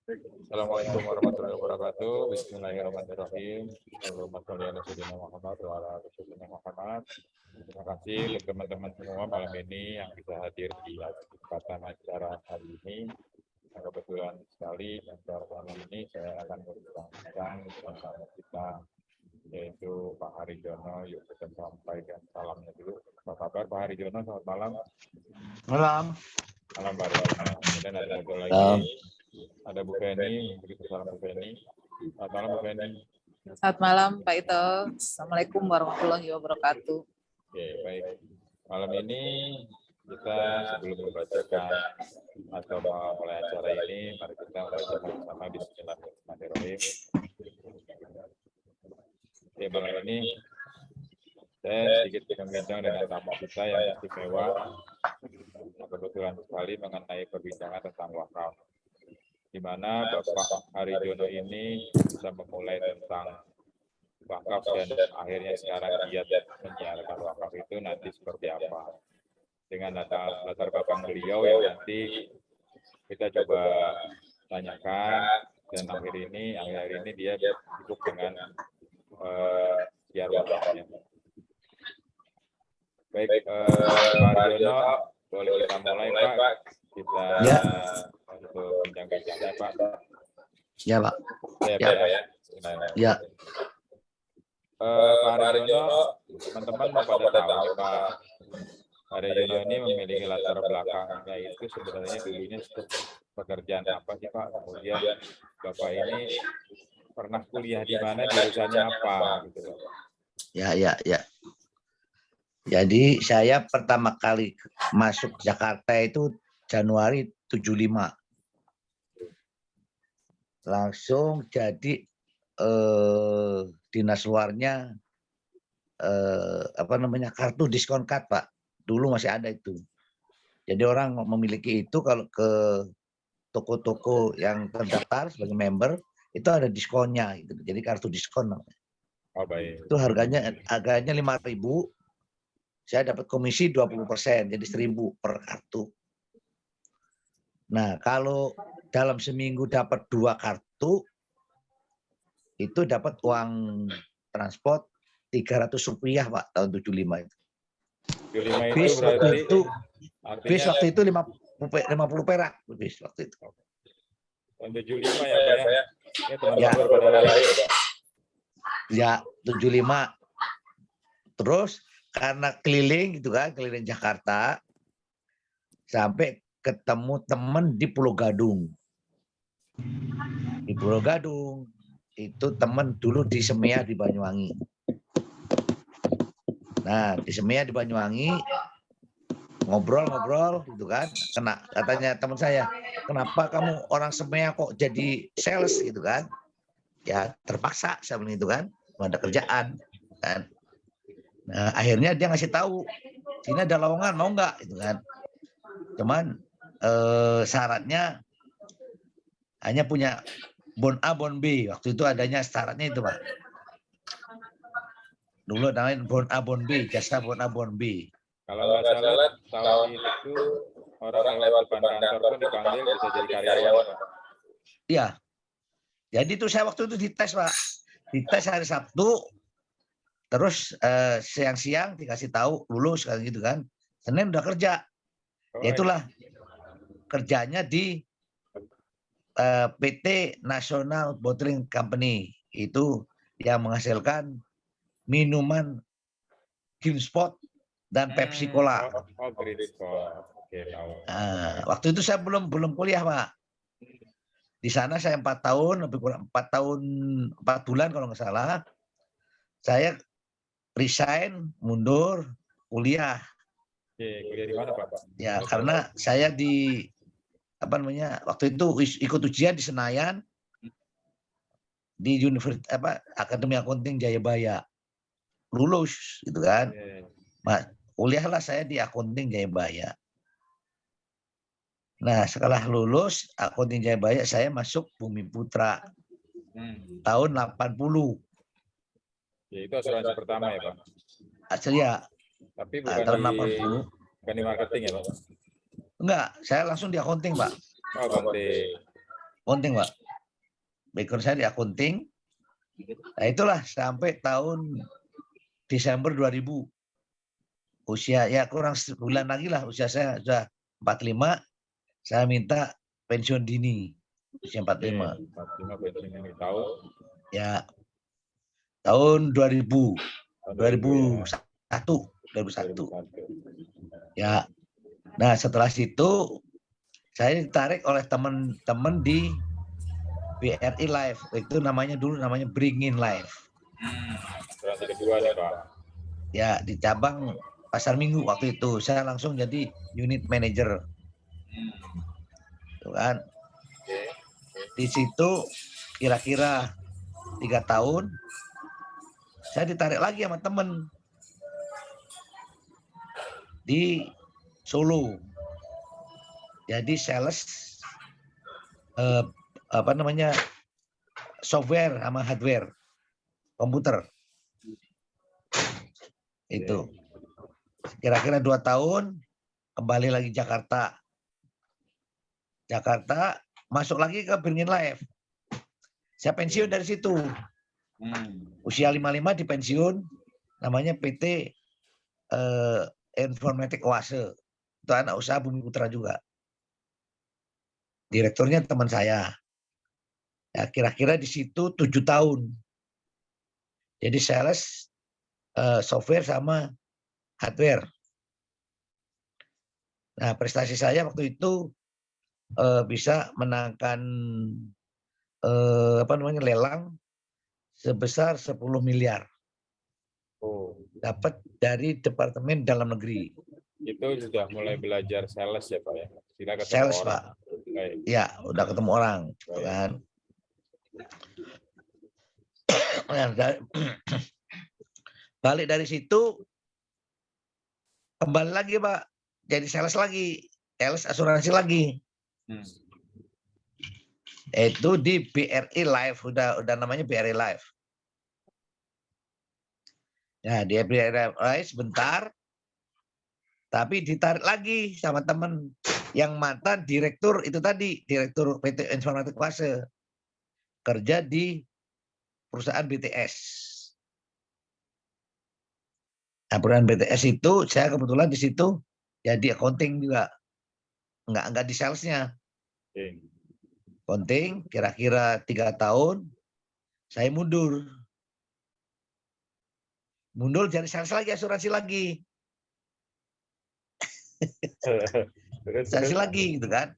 Assalamualaikum warahmatullahi wabarakatuh. Bismillahirrahmanirrahim. Allahumma sholli ala sayyidina Muhammad wa ala ali sayyidina Muhammad. Terima kasih untuk teman-teman semua malam ini yang bisa hadir di kesempatan acara hari ini. Kebetulan sekali acara malam ini saya akan berbincang bersama kita, yaitu Pak Harijono. Yuk kita sampaikan salamnya dulu. Apa kabar Pak Harijono? Selamat malam. Malam. Malam Pak Harijono. Kemudian ada satu lagi. Ada Bu Feni, begitu salam Bu Feni. Selamat malam Bu Feni. Selamat malam Pak Ito. Assalamualaikum warahmatullahi wabarakatuh. Oke, baik. Malam ini kita sebelum membacakan atau mulai acara ini, mari kita membaca bersama Bismillahirrahmanirrahim. Oke, malam ini saya sedikit berbincang dengan tamu kita yang istimewa, kebetulan sekali mengenai perbincangan tentang wakaf, di mana Bapak Harijono ini bisa memulai tentang wakaf dan akhirnya sekarang giat menyiarkan wakaf itu nanti seperti apa. Dengan latar belakang beliau yang nanti kita coba tanyakan, dan akhir ini dia sibuk dengan siar wakafnya. Baik, Pak Harijono, boleh kita mulai Pak. Kita untuk bincang-bincangnya Pak. Ya Pak. Ya. Pak Harijono, teman-teman pada tahu Pak Harijono ini memiliki latar belakangnya itu sebenarnya dulunya pekerjaan apa sih Pak? Kemudian Bapak ini pernah kuliah di mana, jurusannya apa gitu Pak? Ya. Jadi saya pertama kali masuk Jakarta itu Januari 75. Langsung jadi dinas luarnya kartu diskon card Pak. Dulu masih ada itu. Jadi orang memiliki itu kalau ke toko-toko yang terdaftar sebagai member itu ada diskonnya gitu. Jadi kartu diskon namanya. Oh, baik. Itu harganya 5.000. Saya dapat komisi 20%, jadi 1.000 per kartu. Nah, kalau dalam seminggu dapat 2 kartu, itu dapat uang transport Rp300 Pak, tahun 75 itu. Bis waktu itu 50 perak bis waktu itu. Tahun 75 ya Pak ya? Ya, 75. Terus karena keliling gitu kan, keliling Jakarta, sampai ketemu teman di Pulau Gadung. Di Pulau Gadung, itu teman dulu di Semia di Banyuwangi. Nah, di Semia di Banyuwangi, ngobrol gitu kan. Katanya teman saya, kenapa kamu orang Semia kok jadi sales gitu kan. Ya terpaksa saya bilang itu kan, ada kerjaan kan. Nah, akhirnya dia ngasih tahu, sini ada lowongan mau nggak gitu kan. Cuman syaratnya hanya punya bon A, bon B. Waktu itu adanya syaratnya itu Pak. Dulu namanya bon A, bon B, jasa bon A, bon B. Kalau nggak salah tahun itu orang lewat depan kantor pun dipanggil bisa jadi karyawan Pak. Iya. Jadi itu saya waktu itu dites Pak. Dites hari Sabtu. Terus siang-siang dikasih tahu lulus kan gitu kan. Senin udah kerja. Ya itulah kerjanya di PT National Bottling Company. Itu yang menghasilkan minuman Green Spot dan Pepsi Cola. Green Spot. Oke, tahu. Nah, waktu itu saya belum kuliah Pak. Di sana saya 4 tahun, lebih kurang 4 bulan kalau nggak salah. Saya resign, mundur, kuliah. Kuliah di mana Pak? Ya, karena saya waktu itu ikut ujian di Senayan, di Akademi Akunting Jayabaya. Lulus gitu kan. Kuliahlah saya di Akunting Jayabaya. Nah, setelah lulus Akunting Jayabaya saya masuk Bumi Putra. Tahun 80. Ya, itu asuransi pertama ya Pak? Asli ya. Tapi bukan tahun 80. Bukan di marketing ya Pak? Enggak, saya langsung di accounting Pak. Oh, accounting. Accounting, Pak. Background saya di accounting. Nah, itulah sampai tahun Desember 2000. Usia ya kurang sebulan lagi lah, usia saya sudah 45. Saya minta pensiun dini usia 45. 45 pensiun ini tahun Ya, tahun 2000, tahun 2000 ya. 2001. Ya. Nah, setelah situ saya ditarik oleh teman-teman di BRI Live. Itu dulu namanya Bring In Live. Asuransi kedua nih, Pak. Ya, di cabang Pasar Minggu waktu itu. Saya langsung jadi unit manager. Tuh kan. Di situ kira-kira 3 tahun saya ditarik lagi sama temen di Solo. Jadi sales software sama hardware komputer. Itu. Kira-kira 2 tahun kembali lagi Jakarta. Masuk lagi ke Bring In Live. Saya pensiun dari situ. Usia 55 di pensiun, namanya PT Informatik Oase. Itu anak usaha Bumi Putra juga. Direkturnya teman saya. Ya, kira-kira di situ 7 tahun. Jadi sales software sama hardware. Nah, prestasi saya waktu itu bisa menangkan lelang sebesar 10 miliar. Dapat dari Departemen Dalam Negeri. Itu sudah mulai belajar sales ya, Pak ya? Sales, Pak. Ya, udah ketemu orang. Kan. Balik dari situ, kembali lagi, Pak. Jadi sales lagi. Sales asuransi lagi. Itu di BRI Live. Udah namanya BRI Live. Ya, di BRI Live sebentar. Tapi ditarik lagi sama teman yang mantan direktur itu tadi, direktur PT Informatik Oase, kerja di perusahaan BTS. Nah, perusahaan BTS itu saya kebetulan di situ jadi accounting juga, nggak di salesnya. Accounting kira-kira 3 tahun, saya mundur jadi sales lagi, asuransi lagi. Asuransi lagi gitu kan.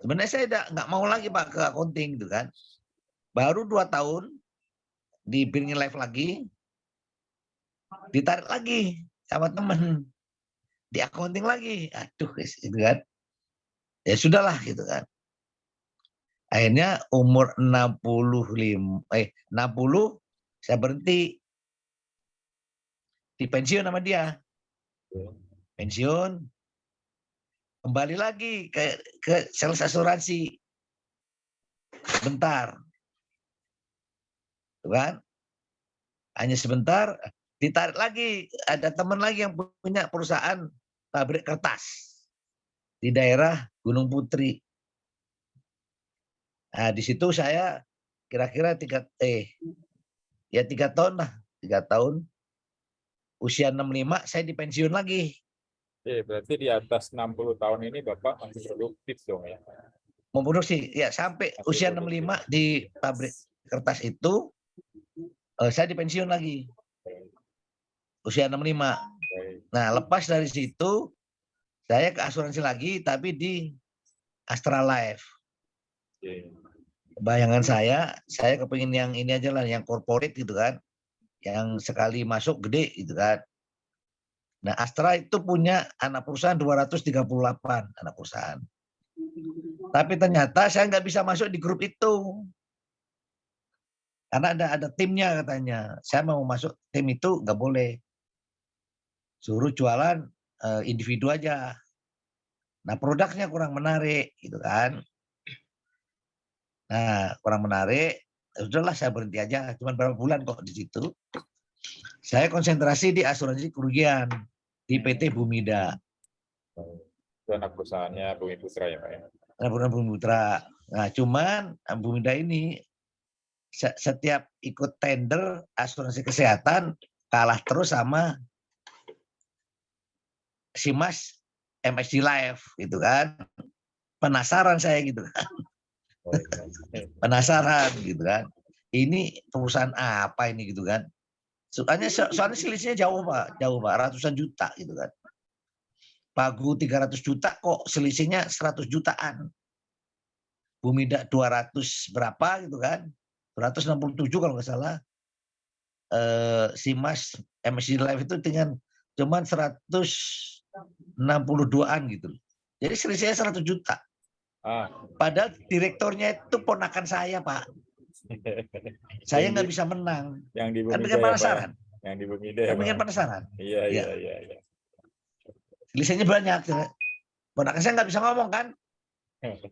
Sebenarnya saya nggak mau lagi, Pak, ke accounting gitu kan. Baru 2 tahun di Bring In Live lagi, ditarik lagi sama temen di accounting lagi. Aduh, gitu kan. Ya sudahlah gitu kan. Akhirnya umur 60 saya berhenti. Di pensiun sama dia. Pensiun, kembali lagi ke sales asuransi. Sebentar. Tuh kan? Hanya sebentar, ditarik lagi. Ada teman lagi yang punya perusahaan pabrik kertas di daerah Gunung Putri. Nah, di situ saya kira-kira 3 tahun lah. 3 tahun. Usia 65 saya dipensiun lagi. Berarti di atas 60 tahun ini Bapak masih produktif dong ya? Memproduksi, ya sampai masih usia 65 di pabrik kertas itu, saya dipensiun lagi. Usia 65. Nah, lepas dari situ, saya ke asuransi lagi, tapi di Astra Life. Bayangan saya kepingin yang ini aja lah, yang corporate gitu kan. Yang sekali masuk gede gitu kan. Nah, Astra itu punya anak perusahaan 238 anak perusahaan. Tapi ternyata saya nggak bisa masuk di grup itu. Karena ada timnya katanya. Saya mau masuk tim itu nggak boleh. Suruh jualan individu aja. Nah, produknya kurang menarik gitu kan. Nah, kurang menarik. Udahlah saya berhenti aja. Cuma berapa bulan kok di situ. Saya konsentrasi di asuransi kerugian di PT Bumida. Itu anak perusahaannya Bumi Putra ya, Pak ya? program Bumi Putra. Nah, cuman Bumida ini setiap ikut tender asuransi kesehatan kalah terus sama Simas MSD Live gitu kan. Penasaran saya gitu. Penasaran gitu kan. Ini perusahaan apa ini gitu kan. Soalnya selisihnya jauh Pak, ratusan juta gitu kan. Pagu 300 juta kok selisihnya 100 jutaan. Bumida 200 berapa gitu kan. 267 kalau nggak salah. Simas MSC Live itu dengan cuman 162-an gitu. Jadi selisihnya 100 juta. Padahal direkturnya itu ponakan saya, Pak. Saya nggak bisa menang. Yang di Kan Bumida bikin ya, Pak, penasaran. yang di Bumida ya, Kan bikin Pak. penasaran. Iya. Selisihnya banyak. Ponakan saya nggak bisa ngomong kan.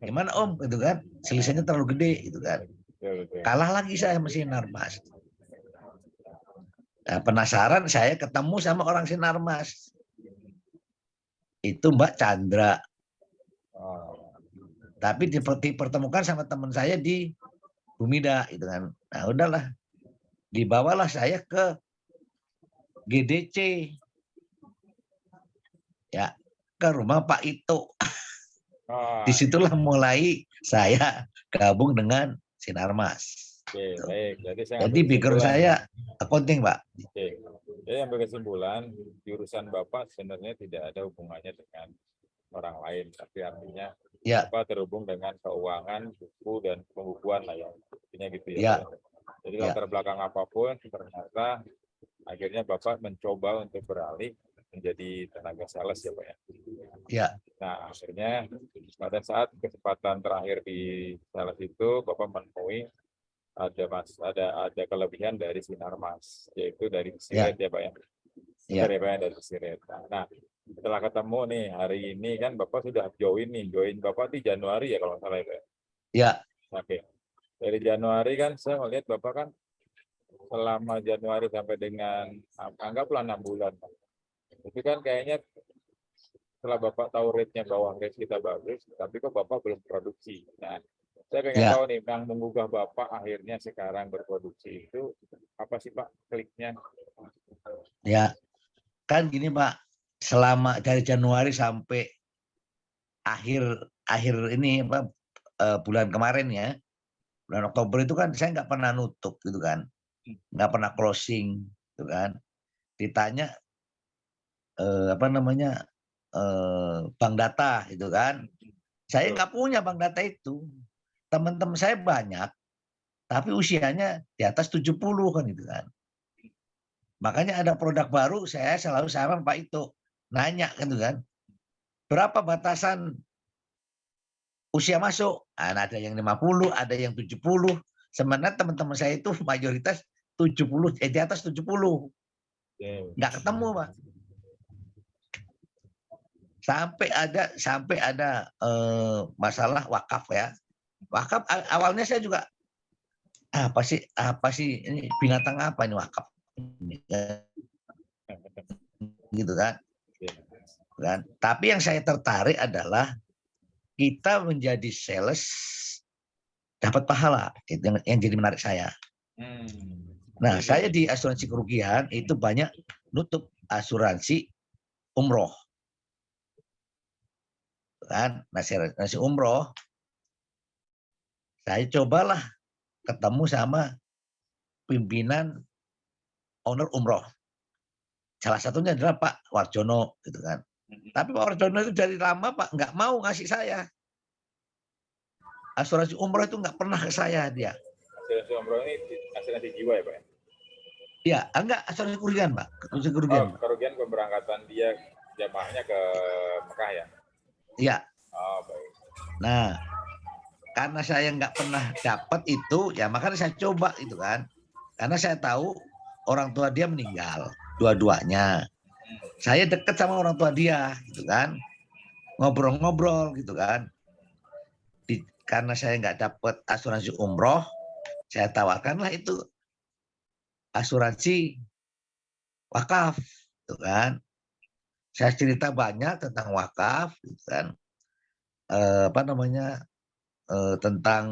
Gimana Om? Gitu kan. Selisihnya terlalu gede gitu kan. Betul. Kalah lagi saya sama Sinarmas. Nah, penasaran saya ketemu sama orang Sinarmas. Itu Mbak Chandra. Tapi dipertemukan sama teman saya di Bumida gitu kan. Nah, udahlah. Dibawalah saya ke GDC. Ya, ke rumah Pak Ito. Disitulah mulai saya gabung dengan Sinarmas. Oke, baik. Jadi background saya accounting, Pak. Oke. Jadi yang berkesimpulan, jurusan Bapak sebenarnya tidak ada hubungannya dengan orang lain, tapi artinya Ya. Bapak terhubung dengan keuangan, buku dan pembukuan lah ya. Intinya gitu ya. Ya. Pak. Jadi latar belakang apapun ternyata akhirnya Bapak mencoba untuk beralih menjadi tenaga sales ya Pak ya. Ya. Nah akhirnya pada saat kesempatan terakhir di sales itu Bapak menemui ada kelebihan dari Sinarmas, yaitu dari Siret ya Pak ya. Ya. Dari Siret. Nah setelah ketemu nih hari ini kan Bapak sudah join Bapak di Januari ya kalau nggak salah ya Pak. Ya. Oke. Dari Januari kan saya melihat Bapak kan selama Januari sampai dengan anggaplah 6 bulan. Itu kan kayaknya setelah Bapak tahu rate-nya bawah rate kita bagus, tapi kok Bapak belum produksi. Nah, saya pengen tahu nih, yang menggugah Bapak akhirnya sekarang berproduksi itu apa sih Pak kliknya? Ya, kan gini Pak, selama dari Januari sampai akhir ini Pak, bulan kemarin ya, bulan Oktober itu kan saya nggak pernah nutup gitu kan, nggak pernah closing gitu kan. Ditanya bank data gitu kan, saya nggak punya bank data itu. Teman-teman saya banyak, tapi usianya di atas 70 kan gitu kan. Makanya ada produk baru, saya selalu sama Pak Ito nanya gitu kan, berapa batasan usia masuk? Nah, ada yang 50, ada yang 70. Sebenarnya teman-teman saya itu mayoritas 70, di atas 70. Nggak ketemu, Pak. Sampai ada masalah wakaf ya. Wakaf awalnya saya juga apa sih ini binatang apa ini wakaf? Gitu kan. Tapi yang saya tertarik adalah kita menjadi sales dapat pahala, itu yang jadi menarik saya. Nah, saya di asuransi kerugian itu banyak nutup asuransi umroh, kan? Nasi umroh, saya cobalah ketemu sama pimpinan owner umroh. Salah satunya adalah Pak Warjono, gitu kan. Tapi Pak Warjono itu dari lama Pak nggak mau ngasih saya. Asuransi umroh itu nggak pernah ke saya dia. Asuransi umroh ini asuransi jiwa ya Pak? Ya, enggak asuransi kerugian Pak. Asuransi kerugian. Oh, kerugian pemberangkatan dia jamaahnya ke Mekah ya? Iya. Oh, baik. Nah, karena saya nggak pernah dapat itu, ya makanya saya coba itu kan. Karena saya tahu orang tua dia meninggal, dua-duanya. Saya dekat sama orang tua dia, gitu kan. Ngobrol-ngobrol gitu kan. Karena saya nggak dapat asuransi umroh, saya tawarkanlah itu asuransi wakaf, gitu kan. Saya cerita banyak tentang wakaf, gitu kan. apa namanya, tentang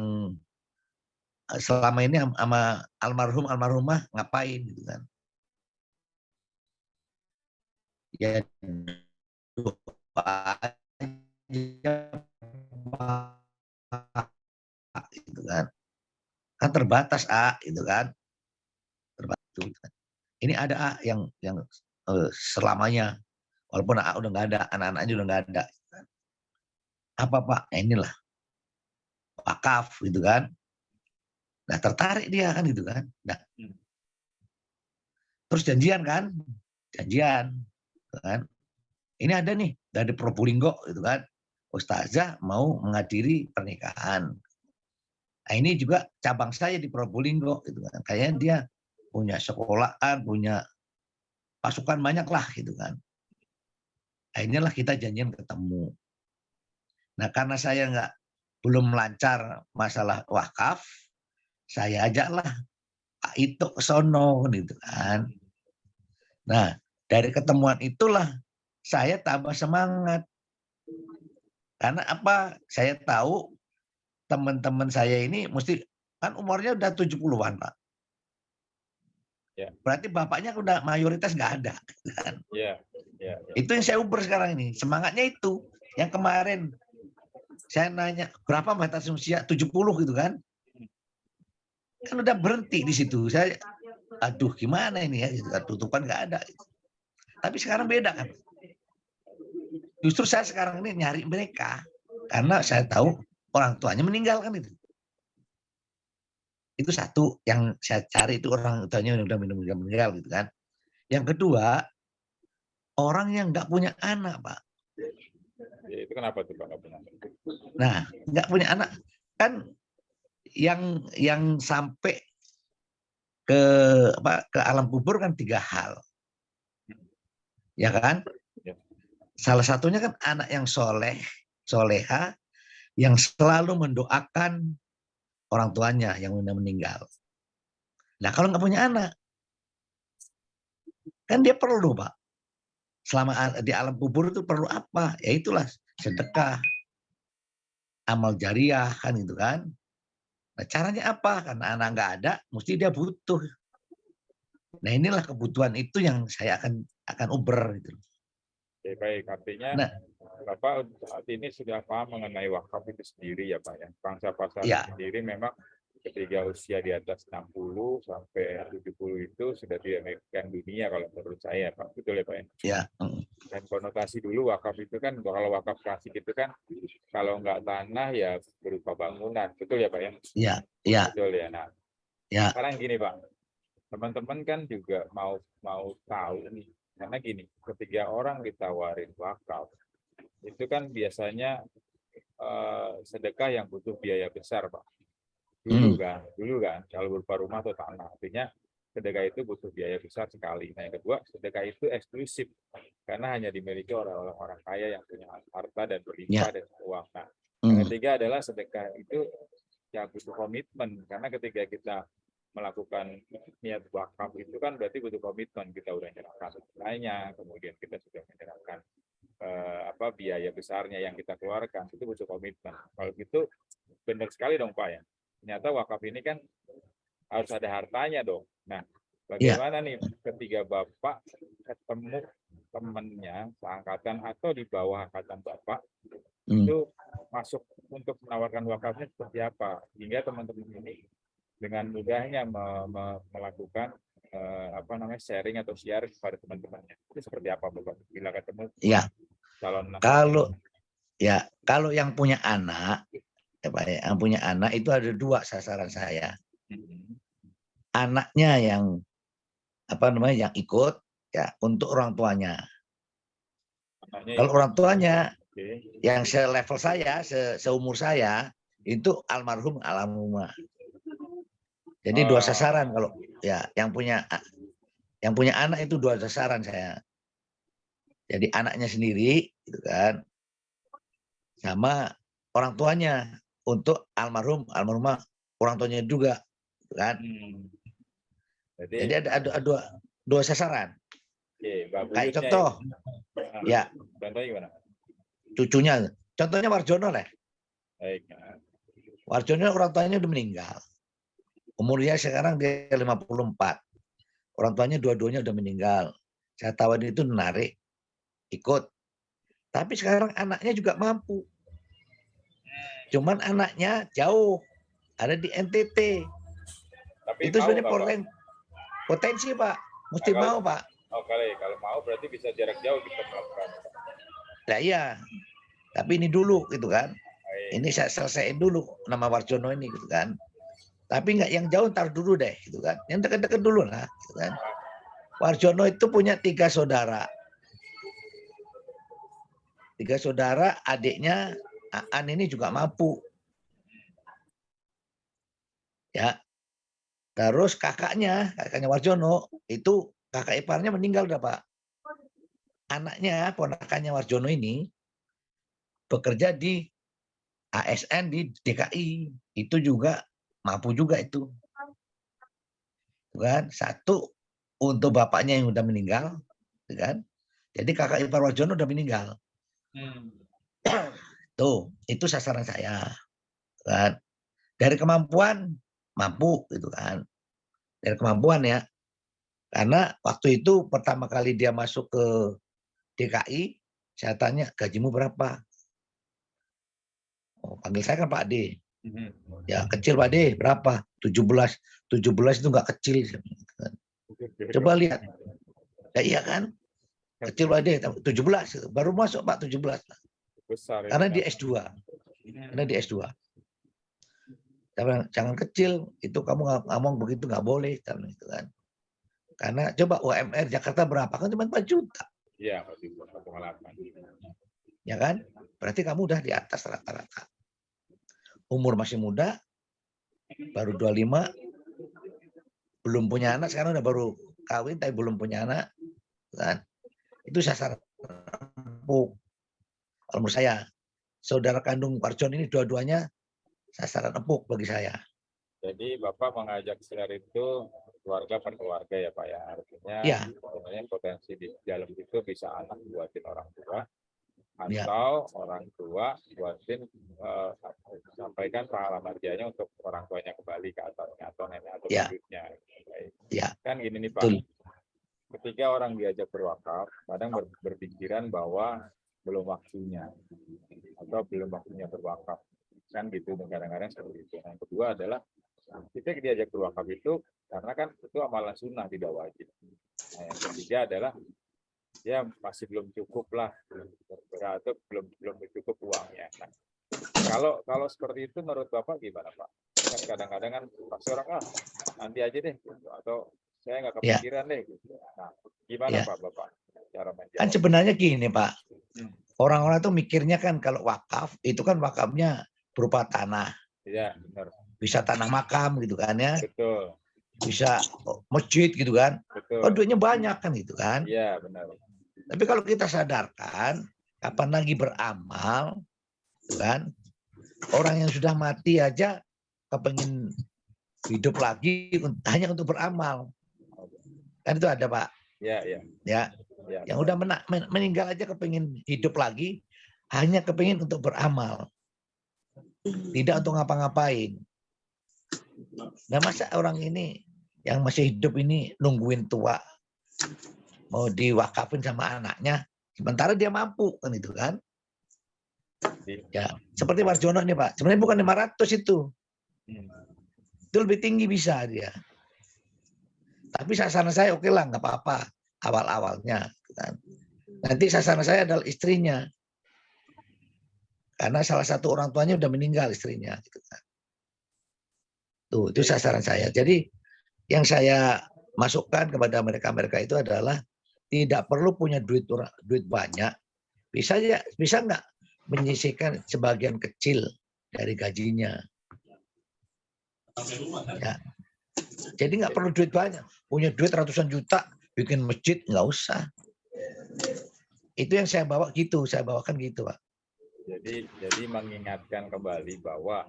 selama ini sama almarhum almarhumah ngapain gitu kan. Ya doa aja Pak, gitu kan. Kan terbatas gitu kan. Terbatas. Gitu kan. Ini ada yang selamanya walaupun udah nggak ada, anak-anaknya udah nggak ada. Gitu kan. Apa Pak? Nah, inilah wakaf gitu kan. Nah tertarik dia kan gitu kan. Nah, terus janjian kan, janjian gitu kan. Ini ada nih dari Probolinggo gitu kan. Ustazah mau menghadiri pernikahan. Nah ini juga cabang saya di Probolinggo gitu kan. Kayaknya dia punya sekolahan, punya pasukan banyak lah gitu kan. Nah inilah kita janjian ketemu. Nah karena saya belum lancar masalah wakaf, saya ajaklah Pak Ito ke sono gitu kan. Nah dari ketemuan itulah saya tambah semangat. Karena apa? Saya tahu teman-teman saya ini mesti kan umurnya udah 70-an, Pak. Ya. Berarti bapaknya udah mayoritas nggak ada. Kan? Ya. Itu yang saya uber sekarang ini. Semangatnya itu. Yang kemarin saya nanya, berapa batas usia? 70 gitu kan. Kan udah berhenti di situ. Saya, aduh gimana ini ya. Gitu. Tutupan nggak ada. Tapi sekarang beda kan. Justru saya sekarang ini nyari mereka. Karena saya tahu orang tuanya meninggal kan itu. Itu satu yang saya cari itu orang tuanya udah meninggal gitu kan. Yang kedua, orang yang nggak punya anak, Pak. Ya, itu kenapa tuh Pak nggak punya anak? Nah, nggak punya anak kan yang sampai ke alam kubur kan 3 hal, ya kan? Ya. Salah satunya kan anak yang soleha, yang selalu mendoakan orang tuanya yang udah meninggal. Nah, kalau nggak punya anak, kan dia perlu, Pak. Selama di alam kubur itu perlu apa? Ya itulah sedekah, amal jariah kan gitu kan. Nah, caranya apa? Karena anak nggak ada, mesti dia butuh. Nah, inilah kebutuhan itu yang saya akan uber gitu. Oke, baik. Artinya Nah, Bapak saat ini sudah paham mengenai wakaf itu sendiri ya Pak ya. Pangsa pasar ya, sendiri memang ketika usia di atas 60 sampai 70 itu sudah tidak memegang dunia kalau menurut saya Pak. Betul ya Pak ya? ya, Dan konotasi dulu wakaf itu kan, kalau wakaf klasik itu kan kalau nggak tanah ya berupa bangunan. Betul ya Pak ya? ya, ya, Betul ya. Nah, ya, sekarang gini Pak. Teman-teman kan juga mau tahu nih. Karena gini, ketika orang ditawarin wakaf, itu kan biasanya sedekah yang butuh biaya besar, Pak. Dulu kan, kalau berupa rumah atau tanah, artinya sedekah itu butuh biaya besar sekali. Nah, yang kedua, sedekah itu eksklusif, karena hanya dimiliki oleh orang kaya yang punya harta dan berlimpah ya, dan uang. Nah, yang ketiga adalah sedekah itu yang butuh komitmen, karena ketika kita melakukan niat wakaf itu kan berarti butuh komitmen, kita udah menyerahkan lainnya, kemudian kita sudah menyerahkan biaya besarnya yang kita keluarkan, itu butuh komitmen. Kalau gitu benar sekali dong Pak ya. Ternyata wakaf ini kan harus ada hartanya dong. Nah, bagaimana nih ketika Bapak ketemu temannya seangkatan atau di bawah angkatan Bapak itu masuk untuk menawarkan wakafnya seperti apa, hingga teman-teman ini dengan mudahnya melakukan sharing atau share kepada teman-temannya. Itu seperti apa Bapak bila ketemu ya. calon Kalau yang punya anak, ya Pak, yang punya anak itu ada 2 sasaran saya. Anaknya yang yang ikut ya untuk orang tuanya. Kalau orang tuanya yang selevel saya, seumur saya itu almarhum almarhumah. Jadi 2 sasaran kalau ya yang punya anak itu 2 sasaran saya. Jadi anaknya sendiri gitu kan. Sama orang tuanya untuk almarhumah orang tuanya juga gitu kan. Jadi ada 2 sasaran. Kayak contoh, ya. Contohnya gimana? Cucunya, contohnya Warjono lah. Baik. Warjono orang tuanya udah meninggal. Umurnya sekarang dia 54. Orang tuanya dua-duanya udah meninggal. Saya tawarin itu menarik, ikut. Tapi sekarang anaknya juga mampu. Cuman anaknya jauh, ada di NTT. Tapi Itu mau sebenarnya nggak, Pak? potensi Pak. Mesti Nah, mau Pak. Oh kali, kalau mau berarti bisa jarak jauh kita melakukan. Nah iya. Tapi ini dulu gitu kan. Baik. Ini saya selesaiin dulu nama Warjono ini gitu kan. Tapi nggak yang jauh ntar dulu deh gitu kan. Yang deket-deket dulu lah gitu kan. Warjono itu punya 3 saudara. 3 saudara, adiknya Aan ini juga mampu. Ya. Terus kakaknya Warjono itu kakak iparnya meninggal udah Pak. Anaknya ponakannya Warjono ini bekerja di ASN di DKI. Itu juga mampu juga itu. Kan? Satu untuk bapaknya yang udah meninggal, kan? Jadi kakak ipar Warjono udah meninggal. Tuh, itu sasaran saya. Kan? Dari kemampuan mampu gitu kan. Dari kemampuan ya. Karena waktu itu pertama kali dia masuk ke DKI, saya tanya gajimu berapa? Oh, panggil saya kan Pak D. Ya kecil Pak D, berapa? 17. 17 itu nggak kecil. Coba lihat. Ya iya kan? Kecil Pak D, 17. Baru masuk Pak 17. Besar. Karena di S2. Karena di S2. Jangan kecil, itu kamu ngomong begitu nggak boleh. Kan. Karena coba UMR Jakarta berapa? Kan cuma 4 juta. Iya, 4,8. Ya kan? Berarti kamu udah di atas rata-rata. Umur masih muda, baru 25, belum punya anak, sekarang udah baru kawin tapi belum punya anak. Kan? Itu sasaran empuk. Kalau menurut saya, saudara kandung Warjono ini dua-duanya sasaran empuk bagi saya. Jadi Bapak mengajak share itu keluarga per keluarga ya Pak ya. Artinya Ya. sebenarnya potensi di dalam itu bisa anak buatin orang tua Ya. atau orang tua buatin sampaikan pengalaman dianya untuk orang tuanya kembali ke atasnya atau nenek atau Ya. buyutnya. Ya. Kan gini nih Pak. Betul. Ketika orang diajak berwakaf, kadang berpikiran bahwa belum waktunya atau belum waktunya berwakaf. Kan gitu kadang-kadang seperti itu. Yang kedua adalah kita diajak berwakaf itu karena kan itu amalan sunnah tidak wajib. Nah, yang ketiga adalah ya masih belum cukup lah atau belum cukup uangnya. Nah, kalau seperti itu menurut Bapak gimana Pak? Kan kadang-kadang kan pasti orang nanti aja deh atau saya nggak kepikiran deh. Nah, gimana Pak Bapak cara menjawab? Kan sebenarnya gini Pak, orang-orang tuh mikirnya kan kalau wakaf itu kan wakafnya berupa tanah. Iya benar. Bisa tanah makam gitu kan ya. Betul. Bisa masjid gitu kan. Betul. Oh duitnya banyak kan gitu kan. Iya benar. Tapi kalau kita sadarkan, kapan lagi beramal, gitu kan? Orang yang sudah mati aja kepengen hidup lagi hanya untuk beramal. Kan itu ada Pak. Iya, iya. Ya. Yang udah meninggal aja kepengen hidup lagi hanya kepengen untuk beramal. Tidak untuk ngapa-ngapain. Nah masa orang ini yang masih hidup ini nungguin tua mau diwakafin sama anaknya, sementara dia mampu kan itu kan? Ya seperti Warjono nih Pak, sebenarnya bukan 500 itu, itu lebih tinggi bisa dia. Tapi sasaran saya oke lah, nggak apa-apa awal-awalnya. Kan. Nanti sasaran saya adalah istrinya, karena salah satu orang tuanya udah meninggal istrinya. Gitu kan. Tuh, itu sasaran saya. Jadi yang saya masukkan kepada mereka itu adalah tidak perlu punya duit banyak, bisa nggak menyisihkan sebagian kecil dari gajinya. Ya. Jadi nggak perlu duit banyak, punya duit ratusan juta bikin masjid nggak usah. Itu yang saya bawa gitu, saya bawakan gitu Pak. Jadi mengingatkan kembali bahwa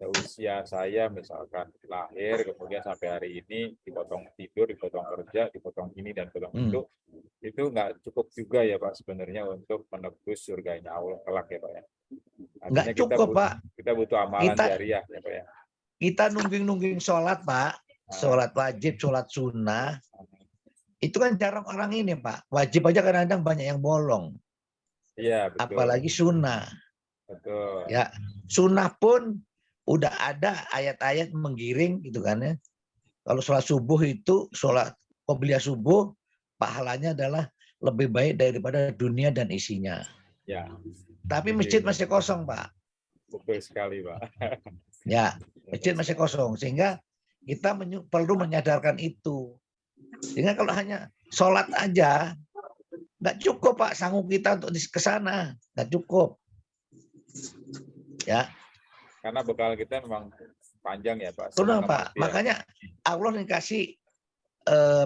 seusia saya misalkan lahir kemudian sampai hari ini dipotong tidur, dipotong kerja, dipotong ini dan dipotong itu nggak cukup juga ya Pak sebenarnya untuk menebus surganya Allah kelak ya Pak ya. Nggak cukup Pak. Kita butuh amalan Kita- jariah ya Pak ya. Kita nungging-nungging sholat, Pak. Sholat wajib, sholat sunnah. Itu kan jarang orang ini, Pak. Wajib aja kadang-kadang banyak yang bolong. Iya betul. Apalagi sunnah. Betul. Ya, sunnah pun udah ada ayat-ayat menggiring gitu kan ya. Kalau sholat subuh itu, sholat qobliyah subuh, pahalanya adalah lebih baik daripada dunia dan isinya. Ya. Tapi masjid masih kosong, Pak. Betul sekali Pak. Ya, masjid masih kosong. Sehingga kita perlu menyadarkan itu. Sehingga kalau hanya sholat aja, nggak cukup Pak, sanggup kita untuk ke sana. Nggak cukup. Ya, Karena bekal kita memang panjang ya Pak. benar Setengah Pak. mati ya. Makanya Allah dikasih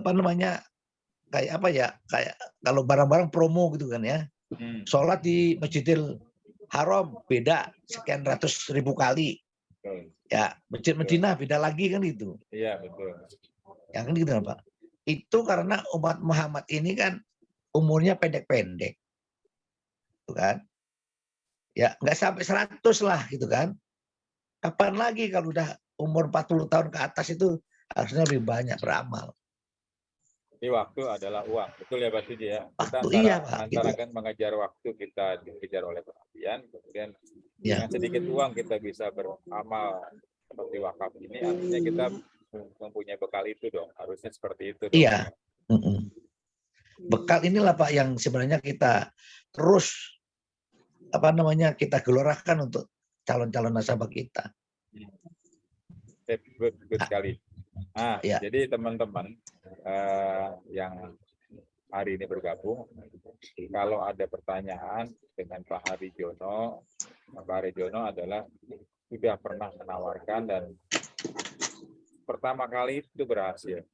apa namanya, kayak apa ya, kayak kalau barang-barang promo gitu kan ya. Sholat di Masjidil Haram beda sekian ratus ribu kali. Betul. Ya, Masjid Madinah beda lagi kan gitu. Iya betul. Ya kan gitu kan Pak. Itu karena umat Muhammad ini kan umurnya pendek-pendek. Gitu kan. Ya, nggak sampai 100 lah gitu kan. Kapan lagi kalau udah umur 40 tahun ke atas itu harusnya lebih banyak beramal. Jadi waktu adalah uang. Betul ya Pak Suji ya. Kita Waktu, iya, Pak, antara gitu. kan mengejar waktu kita dikejar oleh perhatian, kemudian Ya. dengan sedikit uang kita bisa beramal seperti wakaf ini, artinya kita mempunyai bekal itu dong. Harusnya seperti itu dong. Iya. Bekal inilah Pak yang sebenarnya kita terus apa namanya, kita gelorakan untuk calon-calon nasabah kita. Good sekali. Nah, Ya. jadi teman-teman yang hari ini bergabung, kalau ada pertanyaan dengan Pak Harijono, Pak Harijono adalah sudah pernah menawarkan dan pertama kali itu berhasil.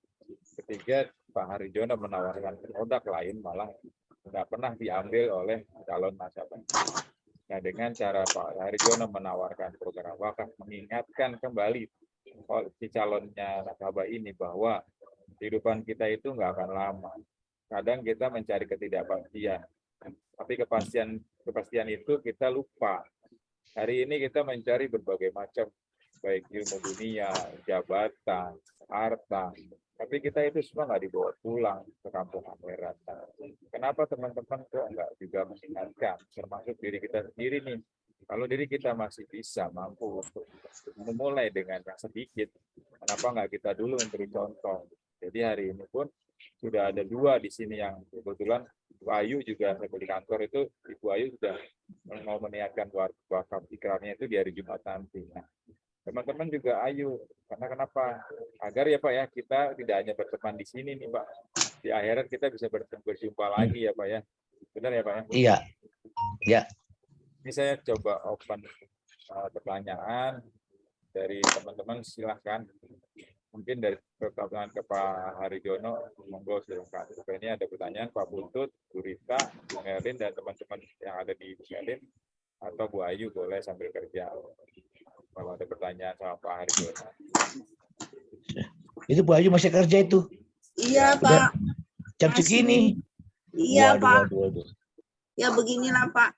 Ketika Pak Harijono menawarkan produk lain malah nggak pernah diambil oleh calon nasabah. Nah, dengan cara Pak Harijono menawarkan program wakaf, mengingatkan kembali si calonnya nasabah ini bahwa kehidupan kita itu nggak akan lama. Kadang kita mencari ketidakpastian, tapi kepastian itu kita lupa. Hari ini kita mencari berbagai macam, baik ilmu dunia, jabatan, harta, tapi kita itu semua nggak dibawa pulang ke kampung akhirat. Kenapa teman-teman kok nggak juga mengingatkan, termasuk diri kita sendiri nih? Kalau diri kita masih bisa mampu untuk memulai dengan yang sedikit, kenapa nggak kita dulu memberi contoh? Jadi hari ini pun sudah ada 2 di sini yang kebetulan Bu Ayu juga di kantor itu, Ibu Ayu sudah mau meniatkan wakaf ikrarnya itu di hari Jumat nanti. Nah, teman-teman juga ayo, karena kenapa? Agar ya Pak ya, kita tidak hanya berteman di sini nih Pak, di akhirat kita bisa berjumpa lagi ya Pak ya. Benar ya Pak ya? Iya. Ya. Ini saya coba open pertanyaan dari teman-teman, silahkan. Mungkin dari pertanyaan ke Pak Harijono, monggo silakan. Ini ada pertanyaan Pak Buntut, Bu Rita, Bu Melin, dan teman-teman yang ada di Bu Melin, atau Bu Ayu boleh sambil kerja. Kalau ada pertanyaan sama Pak Harijono. Itu Bu Ayu masih kerja itu. Iya Udah Pak. jam Masih. segini. Iya Pak. Waduh. Ya beginilah Pak.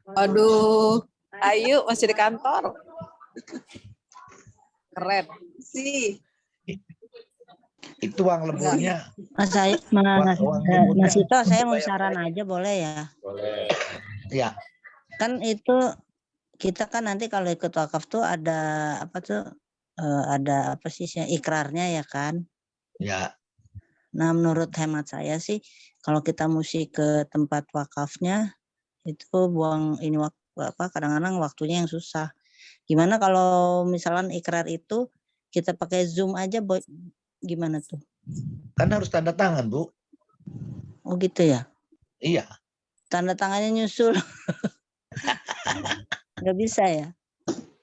Aduh, Ayu masih di kantor. Keren. Sih. Itu uang lemburnya. Mas Ito, saya mau saran aja boleh ya? Boleh. Ya. Kan itu kita kan nanti kalau ikut wakaf tuh ada apa tuh? Ada apa sih ikrarnya ya kan? Ya. Nah, menurut hemat saya sih kalau kita mesti ke tempat wakafnya itu buang ini apa kadang-kadang waktunya yang susah. Gimana kalau misalkan ikrar itu kita pakai Zoom aja, gimana tuh? Kan harus tanda tangan, Bu. Oh gitu ya? Iya. Tanda tangannya nyusul. Nggak bisa ya?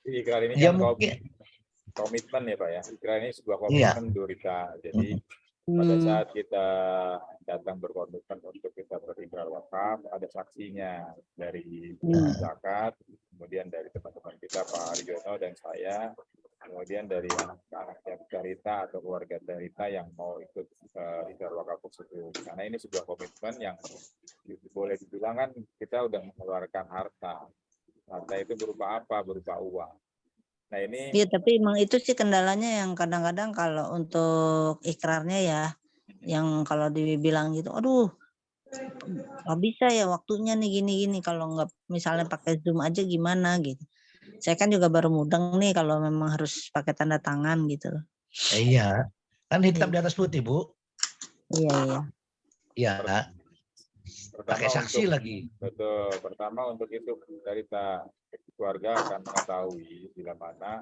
Ikrar ini Ya kan mungkin. komitmen ya Pak ya. Ikrar ini sebuah komitmen Durita. Jadi pada saat kita datang berkomitmen untuk kita berikrar wakaf, ada saksinya dari zakat, kemudian dari teman-teman kita Pak Harijono dan saya, kemudian dari anak-anaknya Darita atau keluarga Darita yang mau ikut ikrar wakaf tersebut. Karena ini sebuah komitmen yang boleh dibilang kan kita udah mengeluarkan harta. Harta itu berupa apa? Berupa uang. Nah ini Iya, tapi emang itu sih kendalanya yang kadang-kadang kalau untuk ikrarnya ya, yang kalau dibilang gitu, aduh, nggak bisa ya waktunya nih gini-gini. Kalau nggak misalnya pakai Zoom aja gimana gitu. Saya kan juga baru mudeng nih kalau memang harus pakai tanda tangan gitu loh. Iya, kan hitam di atas putih, Bu. Iya, iya. Iya, pakai pertama saksi untuk lagi. betul, pertama untuk itu dari keluarga akan mengetahui bila mana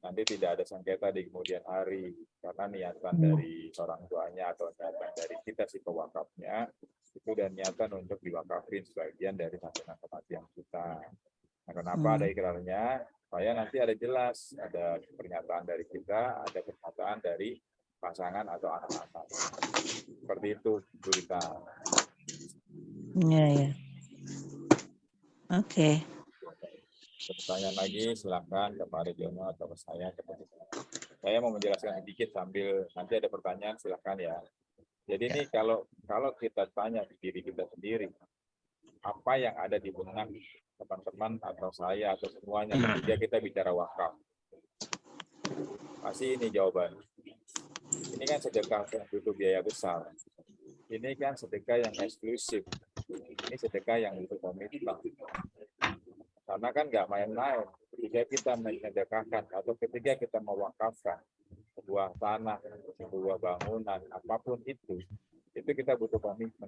nanti tidak ada sengketa di kemudian hari karena niatan dari orang tuanya atau niatan dari kita si pewakafnya itu dan niatan untuk diwakafin sebagian dari santunan kematian kita. Nah, kenapa ada ikrarnya? Supaya nanti ada jelas, ada pernyataan dari kita, ada pernyataan dari pasangan atau anak-anak. Seperti itu, Bu Rita. Iya, iya. Oke. Pertanyaan lagi silakan ke Pak Regiono atau ke saya. Saya mau menjelaskan sedikit sambil nanti ada pertanyaan silakan ya. Jadi ini kalau kita tanya di diri kita sendiri, apa yang ada di benak teman-teman atau saya atau semuanya ketika kita bicara wakaf? Pasti ini jawaban. Ini kan sedekah yang butuh biaya besar. Ini kan sedekah yang eksklusif. Ini sedekah yang butuh komitmen. Karena kan nggak main-main. Ketika kita menyedekahkan atau ketika kita mewakafkan sebuah tanah, sebuah bangunan, apapun itu kita butuh komitmen.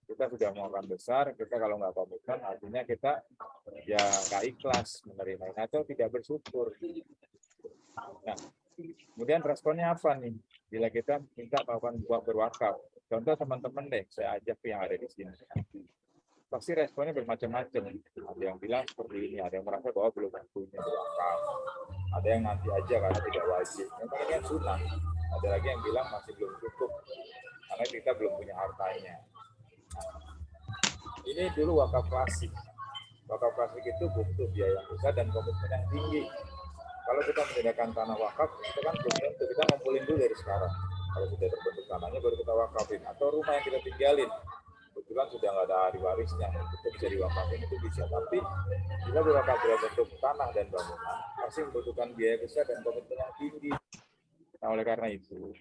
Kita sudah melakukan besar, kita kalau nggak komitmen, artinya kita ya nggak ikhlas menerima atau tidak bersyukur. Nah, kemudian responnya apa nih? Bila kita minta melakukan buat berwakaf, contoh teman-teman deh, saya ajak yang ada di sini. Pasti responnya bermacam-macam. Ada yang bilang seperti ini, ada yang merasa bahwa belum waktunya berwakaf, ada yang nanti aja karena tidak wajib. Memang ini kan sunnah. Ada lagi yang bilang masih belum cukup karena kita belum punya hartanya. Nah, ini dulu wakaf klasik. Wakaf klasik itu butuh biaya yang besar dan komitmen yang tinggi. Kalau kita menyediakan tanah wakaf, itu kan belum tentu, kita ngumpulin dulu dari sekarang. Kalau sudah terbentuk tanahnya baru kita wakafin. Atau rumah yang kita tinggalin, kebetulan sudah nggak ada ahli warisnya, itu bisa diwakafin, itu bisa. Tapi bila berwakaf dalam bentuk tanah dan bangunan, pasti membutuhkan biaya besar dan komitmen yang tinggi. Nah, oleh karena itu,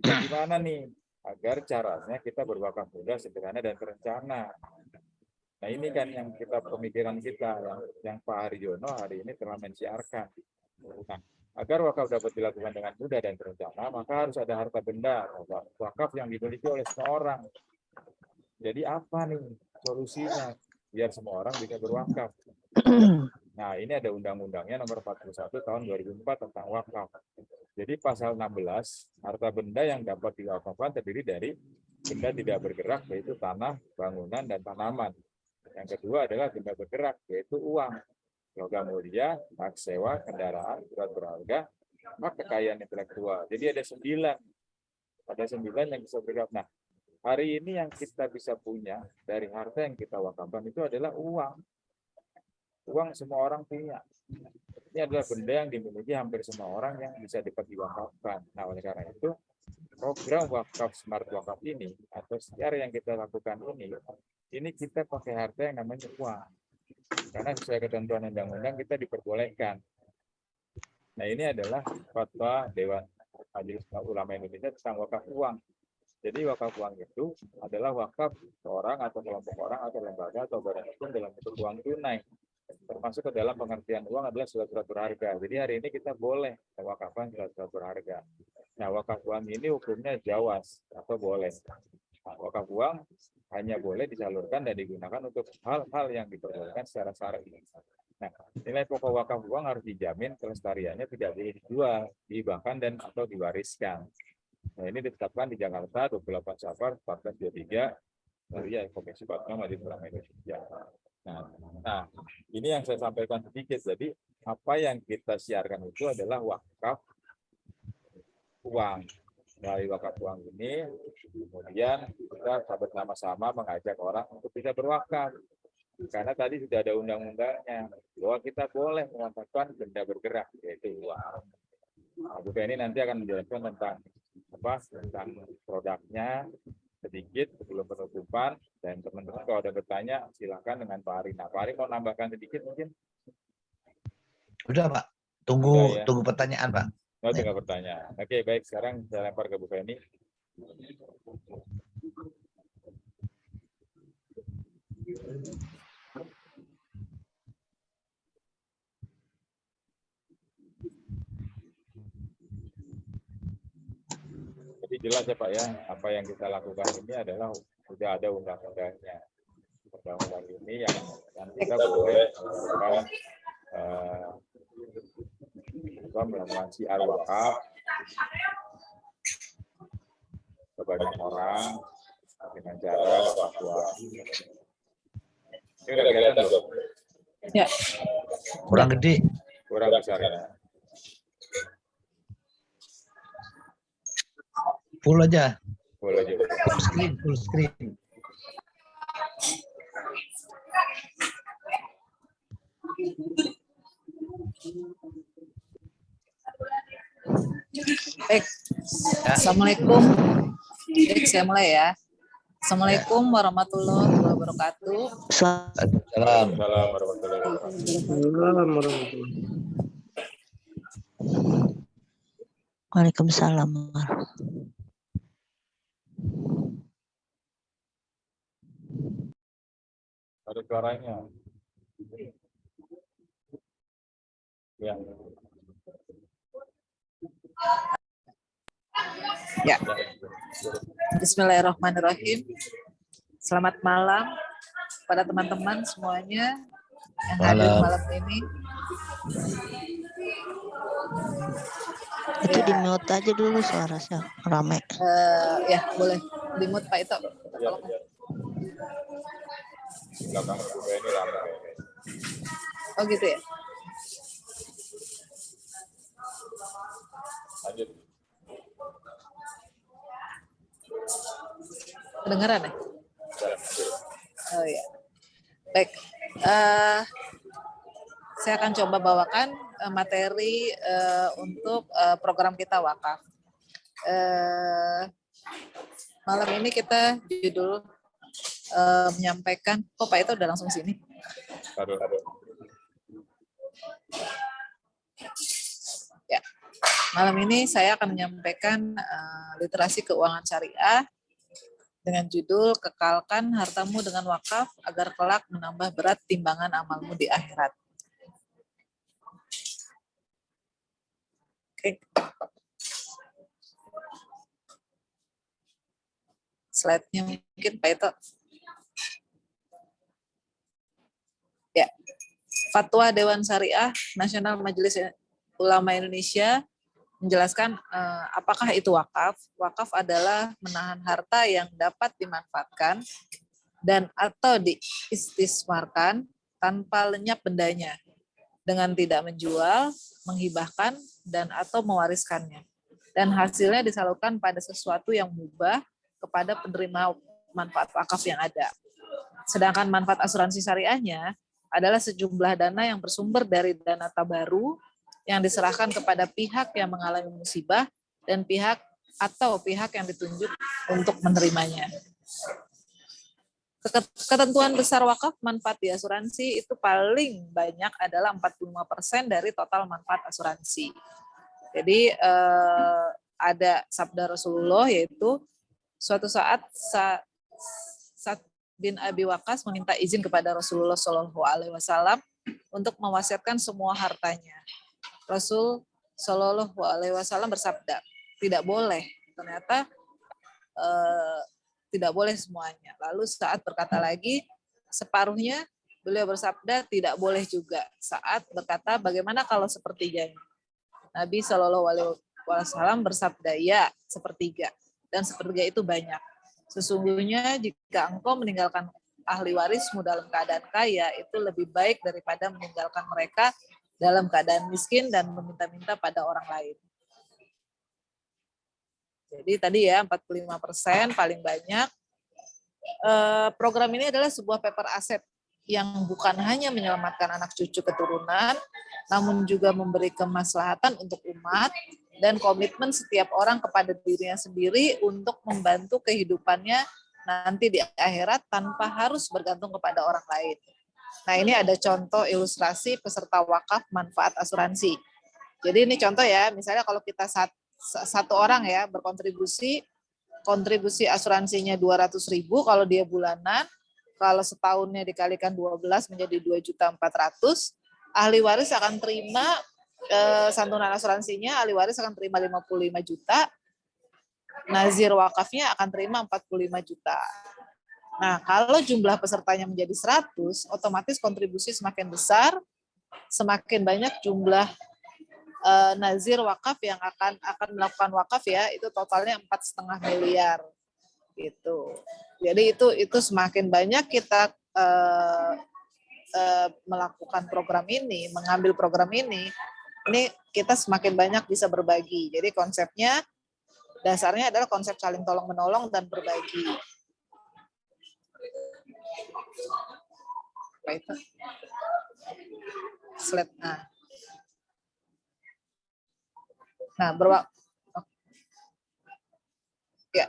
bagaimana nih agar caranya kita berwakaf mudah, sederhana, dan terencana. Nah, ini kan yang kita pemikiran kita, yang Pak Haryono hari ini telah mensiarkan. Nah, agar wakaf dapat dilakukan dengan mudah dan terencana, maka harus ada harta benda wakaf yang dimiliki oleh semua orang. Jadi apa nih solusinya biar semua orang bisa berwakaf? Nah, ini ada undang-undangnya nomor 41 tahun 2004 tentang wakaf. Jadi pasal 16, harta benda yang dapat diwakafkan terdiri dari benda tidak bergerak, yaitu tanah, bangunan, dan tanaman. Yang kedua adalah benda bergerak, yaitu uang, logam mulia, hak sewa, kendaraan, surat berharga, hak kekayaan intelektual. Jadi ada 9. Ada 9 yang bisa bergerak. Nah, hari ini yang kita bisa punya dari harta yang kita wakafkan itu adalah uang. Uang semua orang punya. Ini adalah benda yang dimiliki hampir semua orang yang bisa dapat diwakafkan. Nah, oleh karena itu, program wakaf smart wakaf ini atau SIAR yang kita lakukan ini kita pakai harta yang namanya uang. Karena sesuai ketentuan undang-undang kita diperbolehkan. Nah, ini adalah fatwa Dewan Majelis Ulama Indonesia tentang wakaf uang. Jadi wakaf uang itu adalah wakaf seorang atau kelompok orang atau lembaga atau badan hukum dalam bentuk uang tunai. Termasuk ke dalam pengertian uang adalah surat-surat berharga. Jadi hari ini kita boleh mewakafkan surat-surat berharga. Nah, wakaf uang ini hukumnya jawaz atau boleh. Nah, wakaf uang hanya boleh disalurkan dan digunakan untuk hal-hal yang diperbolehkan secara syar'i. Nah, nilai pokok wakaf uang harus dijamin kelestariannya tidak dijual, dihibahkan dan atau diwariskan. Nah, ini ditetapkan di Jakarta 28 Safar 1423 dari Komisi Fatwa Majelis Ulama Indonesia. Nah, ini yang saya sampaikan sedikit. Jadi, apa yang kita siarkan itu adalah wakaf uang. Melalui wakaf uang ini, kemudian kita bersama-sama mengajak orang untuk bisa berwakaf. Karena tadi sudah ada undang-undangnya bahwa kita boleh mewakafkan benda bergerak, yaitu uang. Nah, Bu Penny nanti akan menjelaskan tentang produknya, sedikit sebelum penutupan, dan teman-teman kalau ada bertanya silakan dengan Pak Ari. Nah, Pak Ari mau nambahkan sedikit mungkin? Udah Pak, Udah, ya. tunggu pertanyaan Pak. Oh, tinggal pertanyaan. Oke, baik. Sekarang saya lempar ke Bu Feni. Jadi jelas ya Pak ya, apa yang kita lakukan ini adalah sudah ada undang-undangnya. Undang-undang ini yang kita boleh melakukan siar wakaf ke banyak orang dengan cara wakaf. Ini udah kelihatan belum? Ya. Kurang gede. Kurang besar ya. Full aja. Full aja. Full screen. Baik. Assalamualaikum. Baik, saya mulai ya. Assalamualaikum warahmatullahi wabarakatuh. Salam. Assalamualaikum warahmatullahi wabarakatuh. Waalaikumsalam. Ada suaranya. Ya. Ya. Bismillahirrahmanirrahim. Selamat malam pada teman-teman semuanya yang hadir malam ini. Itu di mute aja dulu suaranya rame. Ya, boleh di mute Pak Ito. Ya, ya. Belakang juga ini ramai. Oh gitu ya. Lanjut. Kedengeran ya? Oh ya. Baik. Saya akan coba bawakan materi untuk program kita wakaf. Malam ini kita judul menyampaikan, Pak itu udah langsung sini. Ya, malam ini saya akan menyampaikan literasi keuangan syariah dengan judul kekalkan hartamu dengan wakaf agar kelak menambah berat timbangan amalmu di akhirat. Oke. Slide-nya mungkin Pak Ito. Ya. Fatwa Dewan Syariah Nasional Majelis Ulama Indonesia menjelaskan apakah itu wakaf. Wakaf adalah menahan harta yang dapat dimanfaatkan dan atau diistismarkan tanpa lenyap bendanya dengan tidak menjual, menghibahkan, dan atau mewariskannya. Dan hasilnya disalurkan pada sesuatu yang mubah kepada penerima manfaat wakaf yang ada. Sedangkan manfaat asuransi syariahnya adalah sejumlah dana yang bersumber dari dana tabaru yang diserahkan kepada pihak yang mengalami musibah dan pihak yang ditunjuk untuk menerimanya. Ketentuan besar wakaf manfaat di asuransi itu paling banyak adalah 45% dari total manfaat asuransi. Jadi ada sabda Rasulullah yaitu suatu saat Sa'd bin Abi Waqqas meminta izin kepada Rasulullah Shallallahu Alaihi Wasallam untuk mewasiatkan semua hartanya. Rasul Shallallahu Alaihi Wasallam bersabda, tidak boleh. Ternyata tidak boleh semuanya. Lalu saat berkata lagi, separuhnya beliau bersabda tidak boleh juga. Saat berkata, bagaimana kalau sepertiganya? Nabi Shallallahu Alaihi Wasallam bersabda, ya sepertiga. Dan sepertiga itu banyak. Sesungguhnya jika engkau meninggalkan ahli warismu dalam keadaan kaya, itu lebih baik daripada meninggalkan mereka dalam keadaan miskin dan meminta-minta pada orang lain. Jadi tadi ya 45% paling banyak. Program ini adalah sebuah paper aset yang bukan hanya menyelamatkan anak cucu keturunan, namun juga memberi kemaslahatan untuk umat dan komitmen setiap orang kepada dirinya sendiri untuk membantu kehidupannya nanti di akhirat tanpa harus bergantung kepada orang lain. Nah, ini ada contoh ilustrasi peserta wakaf manfaat asuransi. Jadi ini contoh ya, misalnya kalau kita satu orang ya berkontribusi, kontribusi asuransinya 200.000 kalau dia bulanan, kalau setahunnya dikalikan 12 menjadi 2.400.000, ahli waris akan terima santunan asuransinya, ahli waris akan terima 55 juta, nazir wakafnya akan terima 45 juta. Nah, kalau jumlah pesertanya menjadi 100, otomatis kontribusi semakin besar, semakin banyak jumlah nazir wakaf yang akan melakukan wakaf ya, itu totalnya 4,5 miliar gitu. Jadi itu semakin banyak kita melakukan program ini, mengambil program ini kita semakin banyak bisa berbagi. Jadi konsepnya dasarnya adalah konsep saling tolong menolong dan berbagi. Apa itu? Slide. Nah, ya.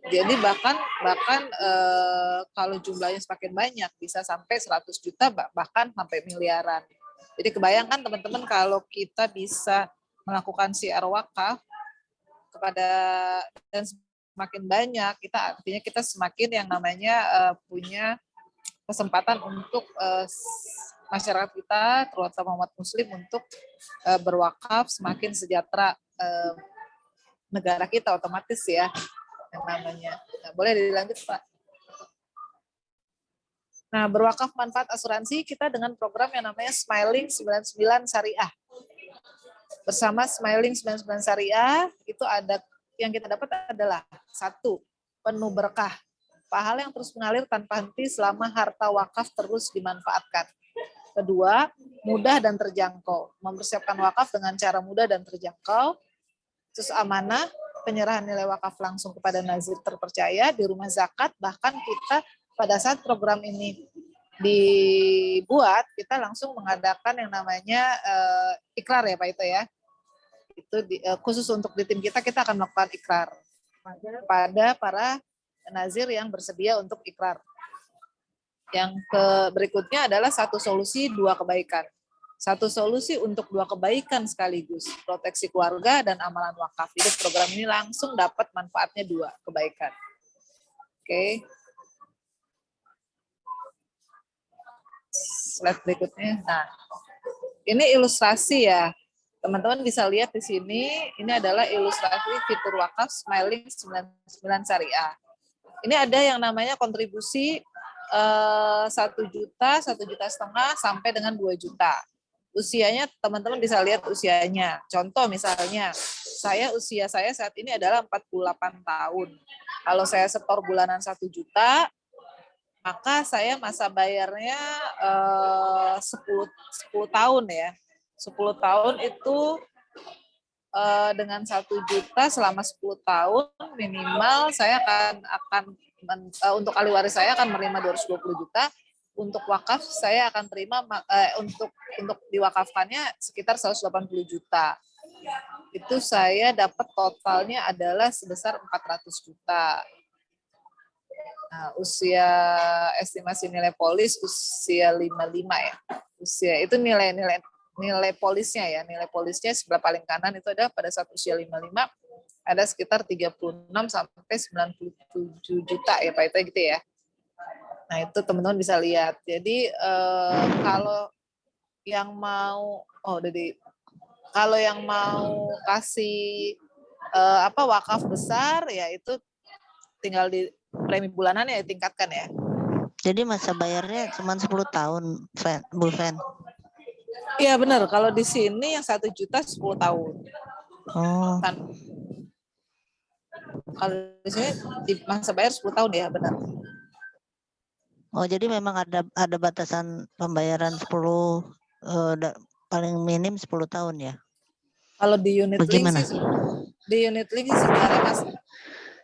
Jadi bahkan kalau jumlahnya semakin banyak bisa sampai 100 juta bahkan sampai miliaran. Jadi kebayangkan teman-teman kalau kita bisa melakukan siar wakaf kepada dan semakin banyak, artinya kita semakin yang namanya punya kesempatan untuk masyarakat kita, terutama umat muslim untuk berwakaf, semakin sejahtera negara kita otomatis ya yang namanya. Nah, boleh dilanjut Pak. Nah, berwakaf manfaat asuransi kita dengan program yang namanya Smiling 99 Syariah. Bersama Smiling 99 Syariah itu ada yang kita dapat adalah 1, penuh berkah. Pahala yang terus mengalir tanpa henti selama harta wakaf terus dimanfaatkan. 2, mudah dan terjangkau. Mempersiapkan wakaf dengan cara mudah dan terjangkau. Terus amanah, penyerahan nilai wakaf langsung kepada nazir terpercaya di rumah zakat. Bahkan kita pada saat program ini dibuat, kita langsung mengadakan yang namanya ikrar ya Pak Ito ya. Itu khusus untuk di tim kita akan melakukan ikrar pada para nazir yang bersedia untuk ikrar. Yang berikutnya adalah 1 solusi 2 kebaikan. 1 solusi untuk 2 kebaikan sekaligus, proteksi keluarga dan amalan wakaf. Jadi program ini langsung dapat manfaatnya 2 kebaikan. Oke. Slide berikutnya. Nah, ini ilustrasi ya. Teman-teman bisa lihat di sini, ini adalah ilustrasi fitur wakaf Smiling 99 Syariah. Ini ada yang namanya kontribusi 1 juta, 1,5 juta sampai dengan 2 juta. Usianya teman-teman bisa lihat usianya. Contoh misalnya, usia saya saat ini adalah 48 tahun. Kalau saya setor bulanan 1 juta, maka saya masa bayarnya 10 tahun ya. 10 tahun itu dengan 1 juta selama 10 tahun minimal saya akan untuk ahli waris saya akan menerima 220 juta. Untuk wakaf saya akan terima untuk diwakafkannya sekitar 180 juta. Itu saya dapat totalnya adalah sebesar 400 juta. Nah, usia estimasi nilai polis usia 55 ya. Usia itu nilai polisnya ya. Nilai polisnya sebelah paling kanan itu ada pada saat usia 55 ada sekitar 36 sampai 97 juta ya Pak itu gitu ya. Nah, itu teman-teman bisa lihat. Jadi kalau yang mau kalau yang mau kasih wakaf besar ya itu tinggal di premi bulanan ya ditingkatkan ya. Jadi masa bayarnya cuma 10 tahun, Bu Fen. Iya benar, kalau di sini yang 1 juta 10 tahun. Oh. Kalau di sini di masa bayar 10 tahun ya, benar. Oh, jadi memang ada batasan pembayaran 10 paling minim 10 tahun ya. Kalau di unit link sih sebenarnya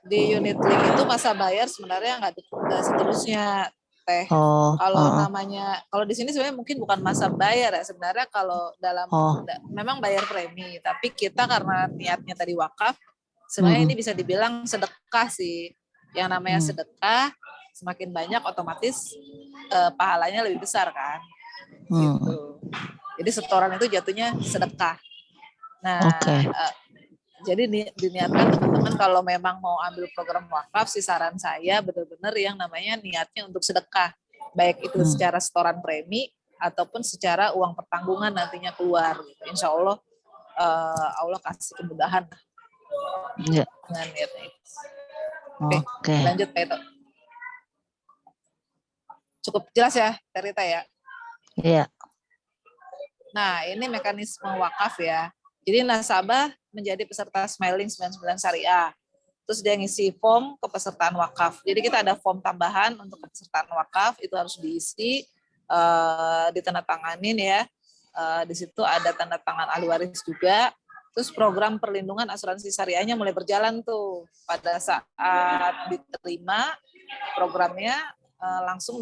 di unit link itu masa bayar sebenarnya nggak seterusnya. Teh. Oh, Kalau heeh. namanya, kalau di sini sebenarnya mungkin bukan masa bayar ya. Sebenarnya kalau dalam Oh. memang bayar premi, tapi kita karena niatnya tadi wakaf, sebenarnya ini bisa dibilang sedekah sih. Yang namanya sedekah, semakin banyak otomatis pahalanya lebih besar kan. Gitu. Jadi setoran itu jatuhnya sedekah. Nah, Oke. jadi diniatkan teman-teman kalau memang mau ambil program wakaf, sih saran saya benar-benar yang namanya niatnya untuk sedekah. Baik itu secara setoran premi ataupun secara uang pertanggungan nantinya keluar. Gitu. Insya Allah Allah kasih kemudahan Iya. dengan niatnya. Oke. Lanjut Pak Ito. Cukup jelas ya, Terita ya? Iya. Nah, ini mekanisme wakaf ya. Jadi nasabah menjadi peserta Smiling 99 Syariah. Terus dia ngisi form kepesertaan wakaf. Jadi kita ada form tambahan untuk kepesertaan wakaf, itu harus diisi, ditandatanganin ya. Di situ ada tanda tangan ahli waris juga. Terus program perlindungan asuransi syariahnya mulai berjalan tuh. Pada saat diterima programnya langsung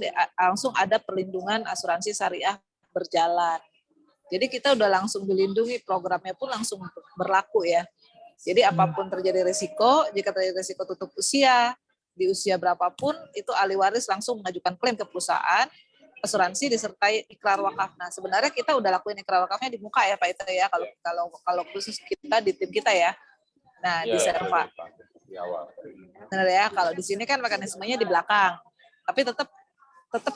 ada perlindungan asuransi syariah berjalan. Jadi kita udah langsung dilindungi, programnya pun langsung berlaku ya. Jadi apapun terjadi risiko, jika terjadi risiko tutup usia, di usia berapapun, itu ahli waris langsung mengajukan klaim ke perusahaan, asuransi disertai ikrar wakaf. Nah sebenarnya kita udah lakuin ikrar wakafnya di muka ya Pak Ito ya, kalau khusus kita di tim kita ya. Nah di Serva. Di awal. Benar ya, kalau di sini kan mekanismenya di belakang, tapi tetap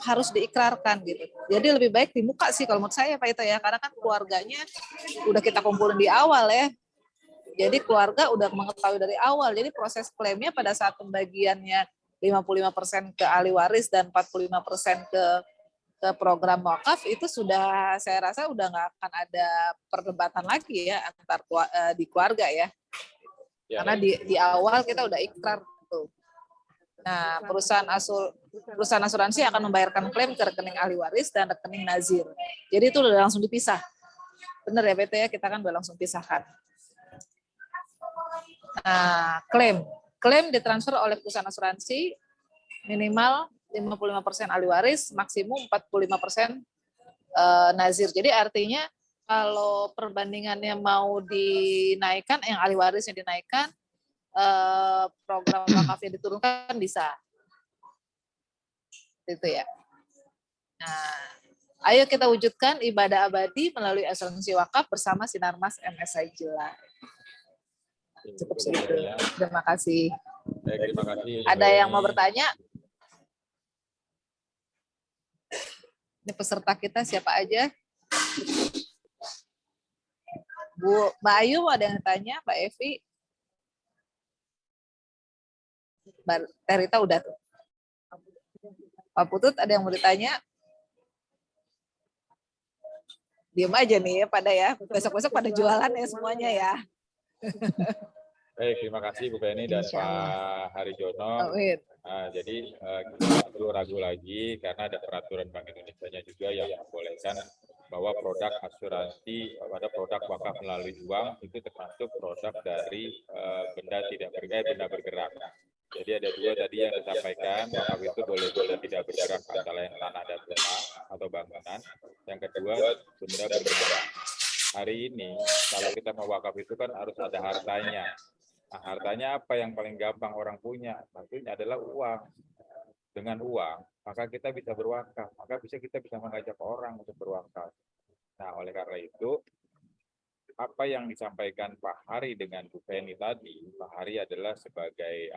harus diikrarkan gitu. Jadi lebih baik di muka sih kalau menurut saya Pak Ito ya, karena kan keluarganya udah kita kumpulin di awal ya. Jadi keluarga udah mengetahui dari awal. Jadi proses klaimnya pada saat pembagiannya 55% ke ahli waris dan 45% ke program wakaf itu sudah saya rasa udah nggak akan ada perdebatan lagi ya antar di keluarga ya. Karena di awal kita udah ikrar tuh. Nah, perusahaan asuransi akan membayarkan klaim ke rekening ahli waris dan rekening nazir. Jadi itu udah langsung dipisah. Benar ya PT ya, kita kan udah langsung pisahkan. Nah, klaim ditransfer oleh perusahaan asuransi minimal 55% ahli waris, maksimum 45% nazir. Jadi artinya kalau perbandingannya mau dinaikkan, yang ahli warisnya dinaikkan, program wakafnya diturunkan bisa. Itu ya. Nah, ayo kita wujudkan ibadah abadi melalui asuransi wakaf bersama Sinarmas MSI Jila. Cukup segitu. Terima kasih. Baik, terima kasih. Ada yang mau bertanya? Ini peserta kita siapa aja? Mbak Ayu ada yang tanya, Mbak Evi? Mbak Terita udah tuh. Pak Putut ada yang mau ditanya? Diam aja nih ya pada ya. Besok-besok pada jualan ya semuanya ya. Baik, terima kasih Bu Penny dan Pak Harijono. Amin. Jadi kita nggak perlu ragu lagi karena ada peraturan Bank Indonesia-nya juga yang membolehkan bahwa produk asuransi pada produk wakaf melalui uang itu termasuk produk dari benda bergerak. Jadi ada dua tadi yang disampaikan, wakaf itu boleh tidak bergerak antara yang tanah dan rumah atau bangunan. Yang kedua, benda bergerak. Hari ini kalau kita mau wakaf itu kan harus ada hartanya. Nah, hartanya apa yang paling gampang orang punya? Tentunya adalah uang. Dengan uang, maka kita bisa berwakaf. Maka kita bisa mengajak orang untuk berwakaf. Nah, oleh karena itu, apa yang disampaikan Pak Hari dengan Bu Penny tadi, Pak Hari adalah sebagai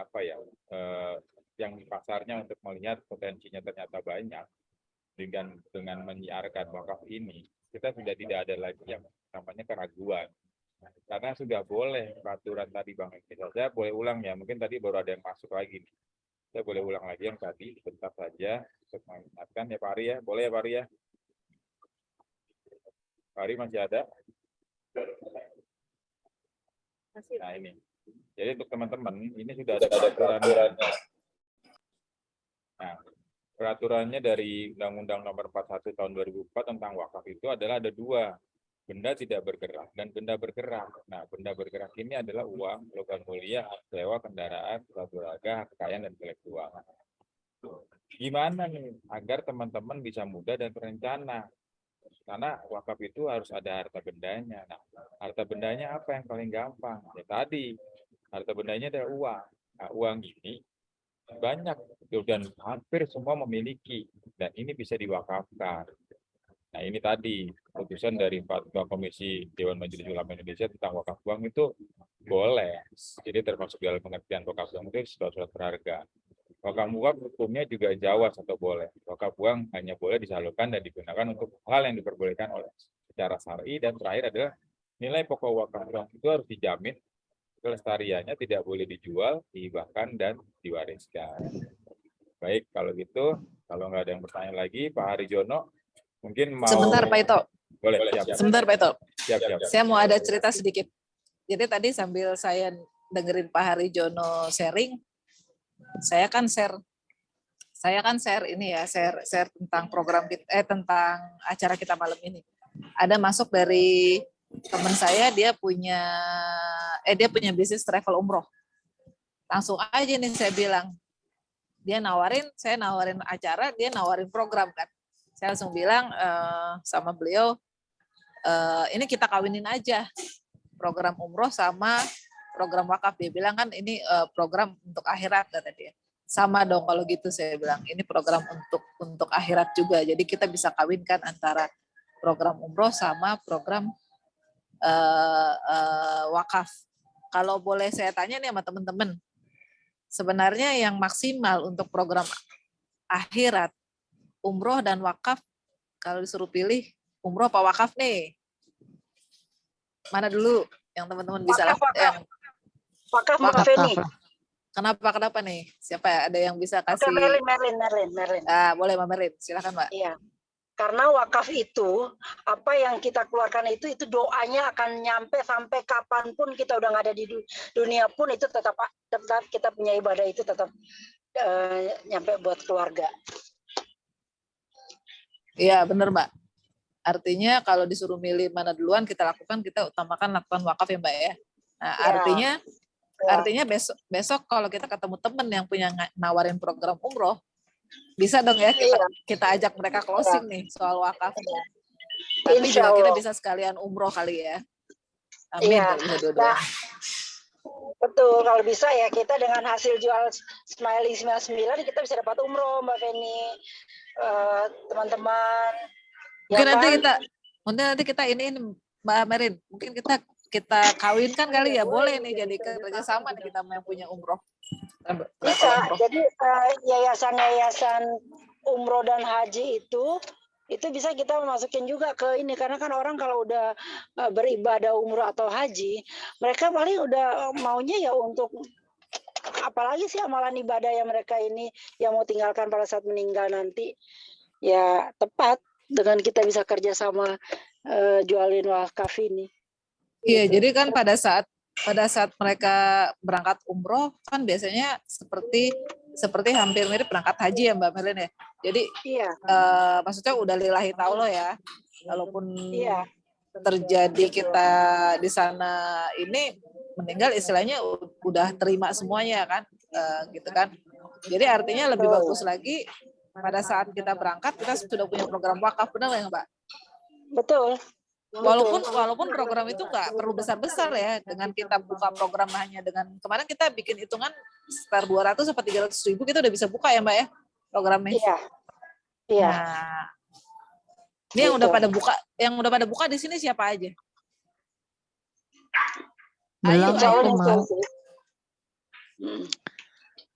yang pasarnya untuk melihat potensinya ternyata banyak dengan menyiarkan wakaf ini, kita sudah tidak ada lagi yang namanya keraguan. Karena sudah boleh peraturan tadi Bang Indonesia. Saya boleh ulang ya, mungkin tadi baru ada yang masuk lagi nih. Saya boleh ulang lagi yang tadi, sebentar saja untuk mengingatkan ya Pak Ari ya. Boleh ya Pak Ari ya? Pak Ari masih ada? Nah ini. Jadi untuk teman-teman, ini sudah ada peraturannya. Nah, peraturannya dari Undang-Undang Nomor 41 Tahun 2004 tentang wakaf itu adalah ada dua. Benda tidak bergerak dan benda bergerak. Nah, benda bergerak ini adalah uang, logam mulia, hak sewa, kendaraan, surat berharga, hak kekayaan, dan intelektual. Gimana nih agar teman-teman bisa mudah dan berencana? Karena wakaf itu harus ada harta bendanya. Nah, harta bendanya apa yang paling gampang? Ya tadi, harta bendanya adalah uang. Nah, uang ini banyak dan hampir semua memiliki, dan ini bisa diwakafkan. Nah, ini tadi keputusan dari Fatwa Komisi Dewan Majelis Ulama Indonesia tentang wakaf uang itu boleh. Jadi termasuk dalam pengertian wakaf uang itu surat-surat berharga. Wakaf uang hukumnya juga jawas atau boleh. Wakaf uang hanya boleh disalurkan dan digunakan untuk hal yang diperbolehkan oleh secara syar'i, dan terakhir adalah nilai pokok wakaf uang itu harus dijamin kelestariannya, tidak boleh dijual, dihibahkan, dan diwariskan. Baik, kalau gitu, kalau nggak ada yang bertanya lagi, Pak Harijono, mungkin mau... Sebentar Pak Ito. Boleh, siap. Sebentar Pak Ito. Siap. Saya mau ada cerita sedikit. Jadi tadi sambil saya dengerin Pak Harijono sharing, saya kan share ini ya, share tentang program kita, tentang acara kita malam ini. Ada masuk dari teman saya, dia punya bisnis travel umroh. Langsung aja nih saya bilang, saya nawarin acara, dia nawarin program kan. Saya langsung bilang sama beliau, ini kita kawinin aja program umroh sama program wakaf. Dia bilang kan ini program untuk akhirat, kata dia. Sama dong kalau gitu, saya bilang ini program untuk akhirat juga. Jadi kita bisa kawinkan antara program umroh sama program wakaf. Kalau boleh saya tanya nih sama teman-teman, sebenarnya yang maksimal untuk program akhirat, umroh dan wakaf, kalau disuruh pilih umroh apa wakaf nih? Mana dulu yang teman-teman bisa lakukan? Wakaf Mbak Feni. Kenapa nih? Siapa ya? Ada yang bisa kasih? Merlin. Boleh Mbak Merlin, silakan Mbak. Iya. Karena wakaf itu, apa yang kita keluarkan itu doanya akan nyampe sampai kapanpun kita udah nggak ada di dunia pun, itu tetap kita punya ibadah itu tetap nyampe buat keluarga. Iya benar Mbak. Artinya kalau disuruh milih mana duluan kita lakukan, kita utamakan lakukan wakaf ya Mbak ya. Nah ya. Artinya besok kalau kita ketemu teman yang punya nawarin program umroh, bisa dong ya kita ajak mereka closing nih soal wakaf. Tapi juga kita bisa sekalian umroh kali ya. Amin. Nah, betul, kalau bisa ya kita dengan hasil jual Smiley 99 kita bisa dapat umroh Mbak Feni, teman-teman. Mungkin nanti kita ini Mbak Merin, mungkin kita kawinkan kali ya, boleh nih jadi kerjasama nih kita yang punya umroh. Bisa, jadi yayasan umroh dan haji itu bisa kita masukin juga ke ini, karena kan orang kalau udah beribadah umroh atau haji, mereka paling udah maunya ya untuk apalagi sih amalan ibadah yang mereka ini yang mau tinggalkan pada saat meninggal nanti, ya tepat dengan kita bisa kerjasama jualin wakaf ini. Iya, gitu. Jadi kan pada saat mereka berangkat umroh kan biasanya seperti hampir mirip berangkat haji ya Mbak Merlin ya. Jadi maksudnya udah lillahi ta'ala ya. Walaupun terjadi kita di sana ini meninggal, istilahnya udah terima semuanya kan, gitu kan. Jadi artinya lebih bagus lagi pada saat kita berangkat kita sudah punya program wakaf, benar nggak Mbak? Betul. Walaupun program itu nggak perlu besar-besar ya, dengan kita buka program hanya dengan kemarin kita bikin hitungan sekitar 200 sampai 300 ribu kita udah bisa buka ya Mbak ya programnya. Iya. Nah, ini yang udah pada buka di sini siapa aja? Belum, aku mau.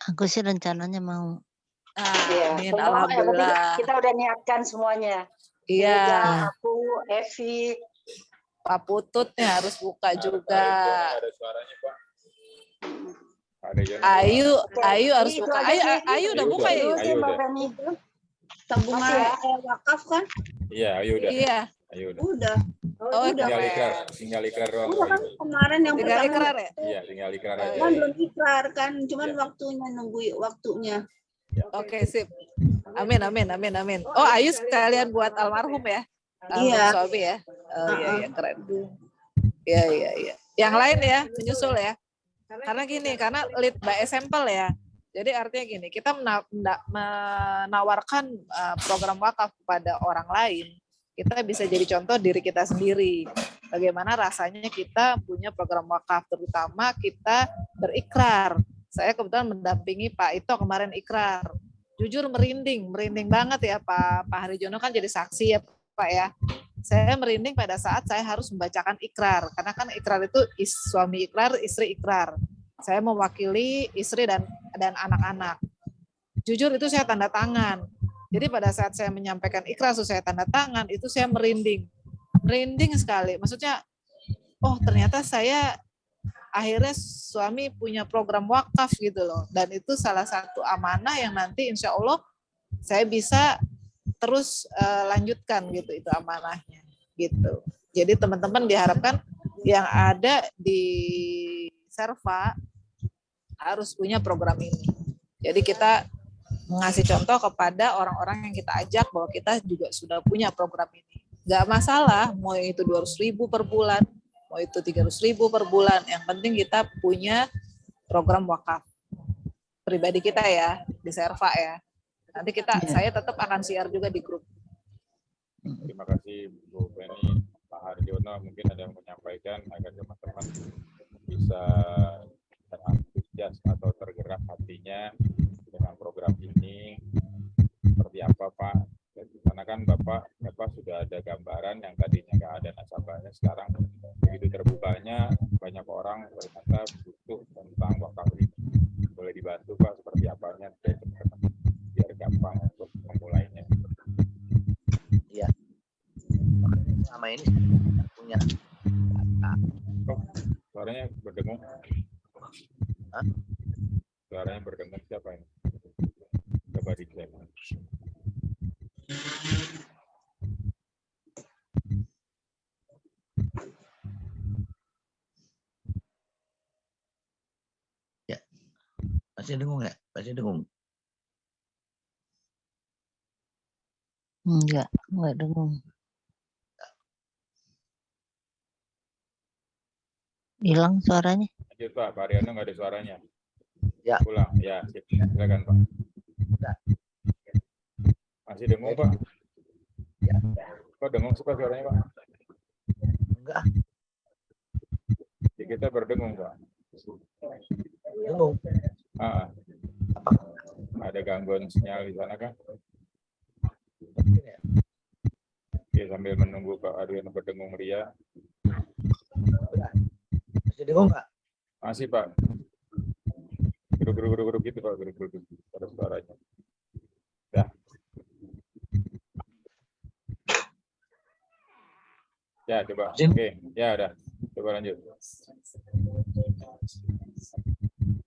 Aku sih rencananya mau. Amin, alhamdulillah. Kita udah niatkan semuanya. Iya. Aku, Evi, Pak Putut nih harus buka juga. Ada suaranya Pak. Ayu harus buka. Ayu udah buka ya. Ayu udah. Tabungan wakaf kan? Iya, Ayu udah. Iya. Ayu udah. Udah. Tinggal ikrar doang. Kan kemarin yang tinggal ikrar ya? Iya, tinggal ikrar aja. Kan belum ikrar kan, cuman waktunya nunggu waktunya. Oke, sip. Amin. Oh, Ayu sekalian buat almarhum ya? Iya. Suami ya? Oh iya, keren. Iya. Yang lain ya, menyusul ya. Karena gini, karena lead by example ya. Jadi artinya gini, kita menawarkan program wakaf kepada orang lain, kita bisa jadi contoh diri kita sendiri. Bagaimana rasanya kita punya program wakaf, terutama kita berikrar. Saya kebetulan mendampingi Pak Ito kemarin ikrar. Jujur merinding banget ya Pak Harijono kan jadi saksi ya Pak ya. Saya merinding pada saat saya harus membacakan ikrar, karena kan ikrar itu suami ikrar, istri ikrar. Saya mewakili istri dan anak-anak. Jujur itu saya tanda tangan. Jadi pada saat saya menyampaikan ikrar, saya tanda tangan, itu saya merinding sekali. Maksudnya, oh ternyata saya akhirnya suami punya program wakaf gitu loh. Dan itu salah satu amanah yang nanti insya Allah saya bisa terus lanjutkan gitu itu amanahnya gitu. Jadi teman-teman diharapkan yang ada di Serva harus punya program ini. Jadi kita ngasih contoh kepada orang-orang yang kita ajak bahwa kita juga sudah punya program ini. Nggak masalah, mau itu 200.000 per bulan, mau itu 300.000 per bulan. Yang penting kita punya program wakaf pribadi kita ya di Serva ya. Nanti saya tetap akan share juga di grup. Terima kasih Bu Penny, Pak Harjono, mungkin ada yang menyampaikan agar teman-teman bisa terantusias atau tergerak hatinya dengan program ini. Seperti apa Pak? Karena kan Bapak sudah ada gambaran yang tadinya nggak ada nasabahnya, sekarang begitu terbukanya banyak orang ternyata butuh tentang wakaf ini. Boleh dibantu Pak seperti apanya biar gampang untuk memulainya. Iya. Makanya selama ini saya punya data. Suaranya berdengung. Hah? Suaranya berdengung siapa ini? Coba dicek. Ya. Masih dengung ya? Masih dengung. Enggak dengung. Hilang suaranya. Lanjut Pak Ariano nggak ada suaranya. Ya. Pulang. Ya, silakan Pak. Ya. Masih dengung Pak? Ya. Kok dengung suka suaranya Pak? Enggak. Ya, kita berdengung Pak. Dengung. Apa? Ada gangguan sinyal di sana kan? Ya, sambil menunggu Pak Ariano berdengung ria. Masih dengung nggak? Masih Pak. Geruk-geruk gitu Pak, geruk-geruk pada suaranya. Ya. Ya, coba. Oke, ya udah. Coba lanjut.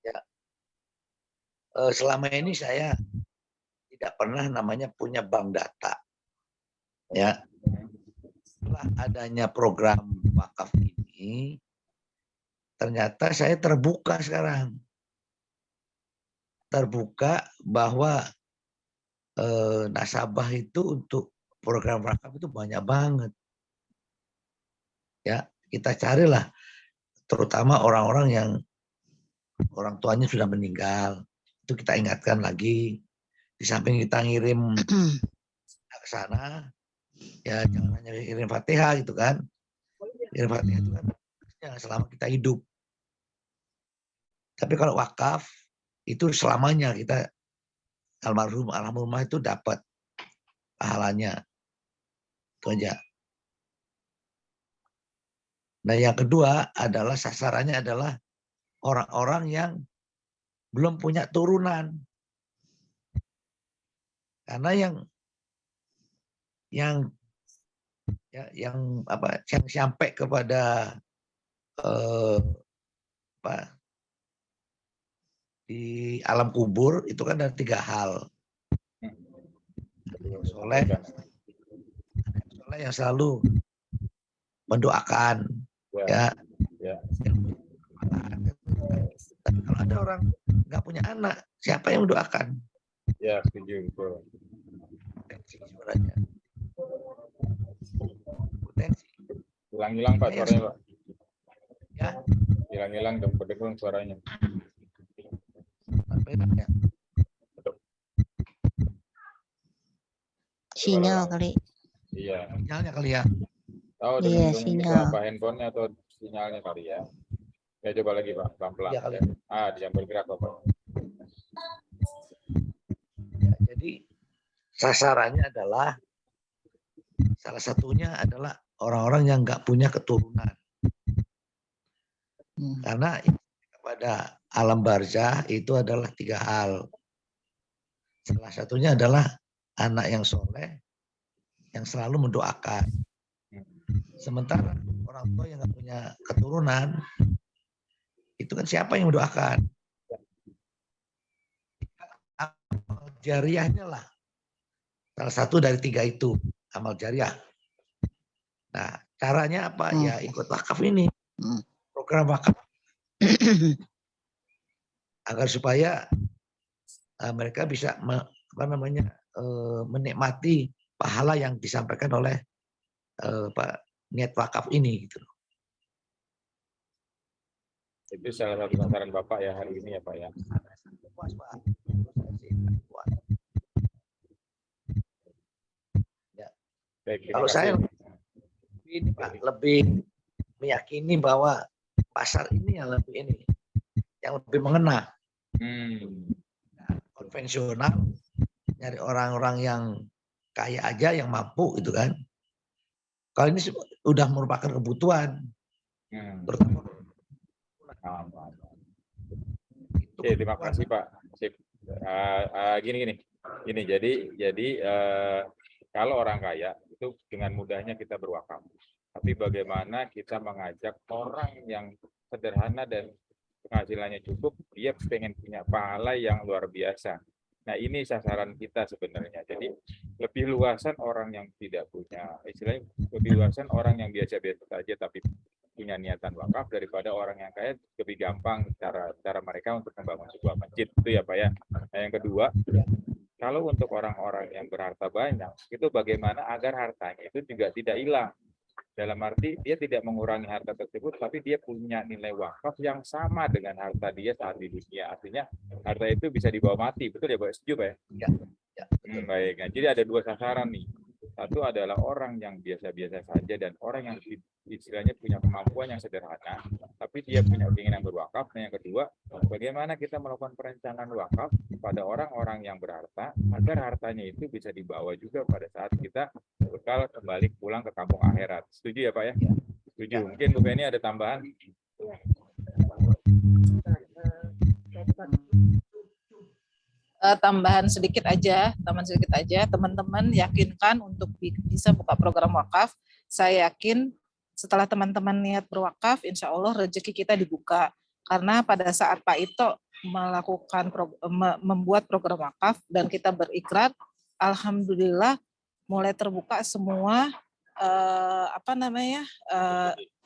Ya. Selama ini saya tidak pernah namanya punya bank data. Ya. Setelah adanya program wakaf ini, ternyata saya terbuka sekarang. Terbuka bahwa nasabah itu untuk program wakaf itu banyak banget. Ya, kita carilah terutama orang-orang yang orang tuanya sudah meninggal. Itu kita ingatkan lagi. Di samping kita ngirim ke sana, ya jangan hanya ngirim Fatihah gitu kan. Ngirim Fatihah itu kan selama kita hidup. Tapi kalau wakaf itu selamanya kita almarhumah itu dapat pahalanya. Itu aja. Nah, yang kedua adalah sasarannya adalah orang-orang yang belum punya turunan. Karena yang sampai kepada di alam kubur itu kan ada 3 hal. Soleh yang selalu mendoakan, ya. Tapi kalau ada orang nggak punya anak, siapa yang mendoakan? Ya, setuju. Potensi sebenarnya. Potensi. Hilang-hilang Pak suaranya Pak. Ya. Hilang-hilang dan berdengung suaranya. bedanya? Sinyal kali. Iya. Sinyalnya kali ya. Oh, Iya, dengan sinyal. apa handphonenya atau sinyalnya kali ya. Ya coba lagi Pak, pelan-pelan. Iya kali. Dia bergerak Bapak. Ya, jadi sasarannya adalah salah satunya adalah orang-orang yang nggak punya keturunan. Karena pada alam barzah itu adalah 3 hal. Salah satunya adalah anak yang soleh yang selalu mendoakan. Sementara orang tua yang nggak punya keturunan itu kan siapa yang mendoakan? Amal jariahnya lah. Salah satu dari 3 itu amal jariah. Nah, caranya apa? Ya ikut wakaf ini. Program wakaf agar supaya mereka bisa menikmati pahala yang disampaikan oleh niat wakaf ini gitu. Itu salah satu sasaran Bapak ya hari ini ya Pak ya. Puas, Pak. Ya. Baik, terima Kalau saya kasih. ini Pak lebih meyakini bahwa pasar ini yang lebih mengena. Konvensional, nyari orang-orang yang kaya aja yang mampu gitu kan. Kalau ini sudah merupakan kebutuhan, terutama. Oke, terima kasih Pak. Sip. Gini. Jadi kalau orang kaya itu dengan mudahnya kita berwakaf. Tapi bagaimana kita mengajak orang yang sederhana dan penghasilannya cukup, dia pengen punya pahala yang luar biasa. Nah, ini sasaran kita sebenarnya. Jadi lebih luasan orang yang tidak punya, istilahnya lebih luasan orang yang biasa-biasa saja tapi punya niatan wakaf daripada orang yang kaya, lebih gampang cara mereka untuk membangun sebuah masjid itu ya Pak ya. Nah, yang kedua, kalau untuk orang-orang yang berharta banyak, itu bagaimana agar hartanya itu juga tidak hilang. Dalam arti dia tidak mengurangi harta tersebut, tapi dia punya nilai wakaf yang sama dengan harta dia saat di dunia. Artinya harta itu bisa dibawa mati, betul ya Pak? Setuju Pak ya? Ya. Baik. Nah, jadi ada 2 sasaran nih. Satu adalah orang yang biasa-biasa saja dan orang yang istilahnya punya kemampuan yang sederhana, tapi dia punya keinginan berwakaf. Dan yang kedua, bagaimana kita melakukan perencanaan wakaf kepada orang-orang yang berharta agar hartanya itu bisa dibawa juga pada saat kita bekal kembali pulang ke kampung akhirat. Setuju ya Pak ya? Setuju. Mungkin Bu Feni ada tambahan? Tambahan sedikit aja, teman-teman yakinkan untuk bisa buka program wakaf. Saya yakin setelah teman-teman niat berwakaf, insya Allah rezeki kita dibuka. Karena pada saat Pak Ito membuat program wakaf dan kita berikrar, alhamdulillah mulai terbuka semua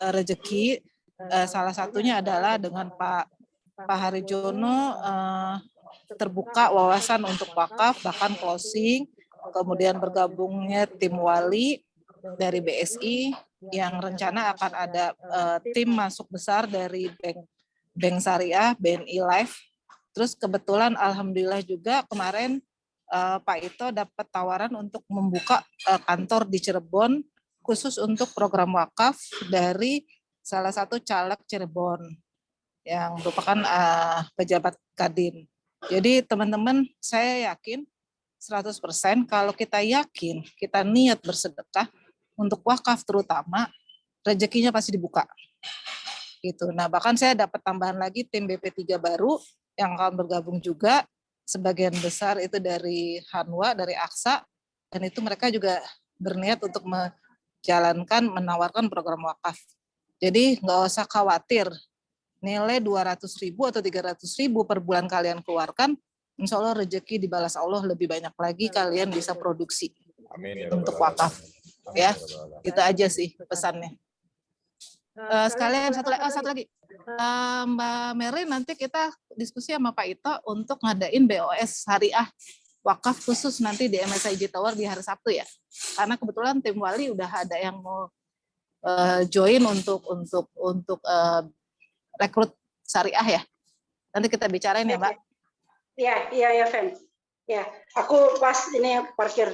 rezeki. Salah satunya adalah dengan Pak Harijono terbuka wawasan untuk wakaf, bahkan closing, kemudian bergabungnya tim wali dari BSI yang rencana akan ada tim masuk besar dari Bank Syariah, BNI Life. Terus kebetulan alhamdulillah juga kemarin Pak Ito dapat tawaran untuk membuka kantor di Cirebon khusus untuk program wakaf dari salah satu caleg Cirebon yang merupakan pejabat Kadin. Jadi teman-teman, saya yakin 100% kalau kita yakin, kita niat bersedekah untuk wakaf terutama, rezekinya pasti dibuka. Gitu. Nah, bahkan saya dapat tambahan lagi tim BP3 baru yang akan bergabung juga, sebagian besar itu dari Hanwa, dari Aksa, dan itu mereka juga berniat untuk menawarkan program wakaf. Jadi nggak usah khawatir, nilai 200.000 atau 300.000 per bulan kalian keluarkan, insya Allah rezeki dibalas Allah lebih banyak lagi, kalian bisa produksi. Amin, ya untuk wakaf. Ya, itu aja sih pesannya. Sekalian satu lagi, Mbak Mary, nanti kita diskusi sama Pak Ito untuk ngadain BOS Syariah wakaf khusus nanti di MSIJ Tower di hari Sabtu ya. Karena kebetulan tim wali udah ada yang mau join untuk rekrut syariah ya. Nanti kita bicarain ya Mbak. Iya, Fen. Ya, aku pas ini parkir.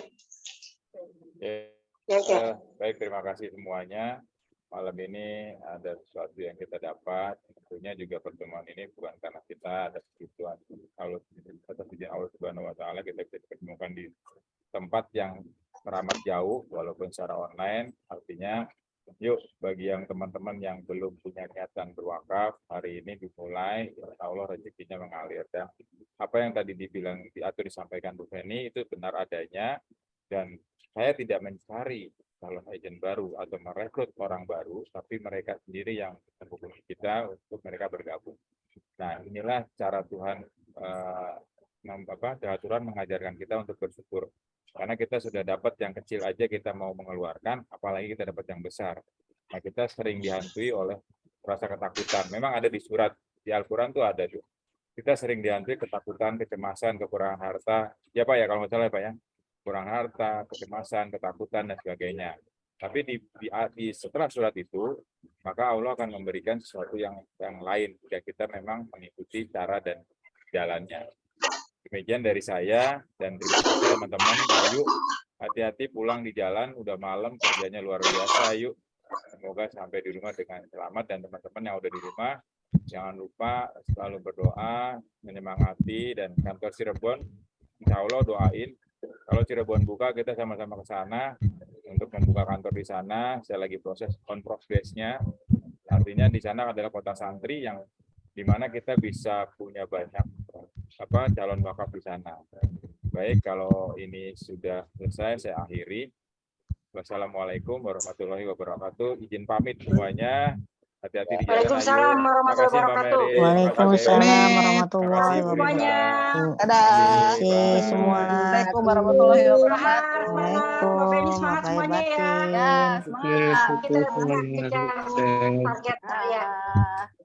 Ya, Ya. baik, terima kasih semuanya. Malam ini ada sesuatu yang kita dapat. Tentunya juga pertemuan ini bukan karena kita ada kebutuhan Allah atas izin Allah Subhanahu Wa Taala, kita bisa ditemukan di tempat yang teramat jauh walaupun secara online. Artinya, yuk bagi yang teman-teman yang belum punya niatan berwakaf, hari ini dimulai, insya Allah rezekinya mengalir. Dan apa yang tadi dibilang atau disampaikan Bu Feni itu benar adanya, dan saya tidak mencari calon agen baru atau merekrut orang baru, tapi mereka sendiri yang menghubungi kita untuk mereka bergabung. Nah, inilah cara Tuhan, Tuhan mengajarkan kita untuk bersyukur. Karena kita sudah dapat yang kecil aja kita mau mengeluarkan, apalagi kita dapat yang besar. Nah, kita sering dihantui oleh rasa ketakutan. Memang ada di surat, di Al-Quran tuh ada tuh. Kita sering dihantui ketakutan, kecemasan, kekurangan harta. Ya Pak ya, kalau nggak salah ya Pak ya. Kurang harta, kecemasan, ketakutan, dan sebagainya. Tapi setelah surat itu, maka Allah akan memberikan sesuatu yang lain jika kita memang mengikuti cara dan jalannya. Demikian dari saya, dan terima kasih teman-teman. Yuk, hati-hati pulang di jalan, udah malam, kerjanya luar biasa, yuk. Semoga sampai di rumah dengan selamat, dan teman-teman yang udah di rumah, jangan lupa selalu berdoa, menyemangati, dan kantor Cirebon, insya Allah doain. Kalau Cirebon buka, kita sama-sama ke sana untuk membuka kantor di sana. Saya lagi proses on progress-nya. Artinya di sana adalah kota santri yang dimana kita bisa punya banyak calon wakaf di sana. Baik, kalau ini sudah selesai, saya akhiri. Wassalamualaikum warahmatullahi wabarakatuh. Izin pamit semuanya. Hati-hati di jalan. Waalaikumsalam warahmatullahi wabarakatuh. Waalaikumsalam warahmatullahi wabarakatuh. Dadah. Terima kasih semua. Assalamualaikum warahmatullahi wabarakatuh. Waalaikumsalam. Semangat semuanya ya. Ya, semangat. Kita target ya. Ah.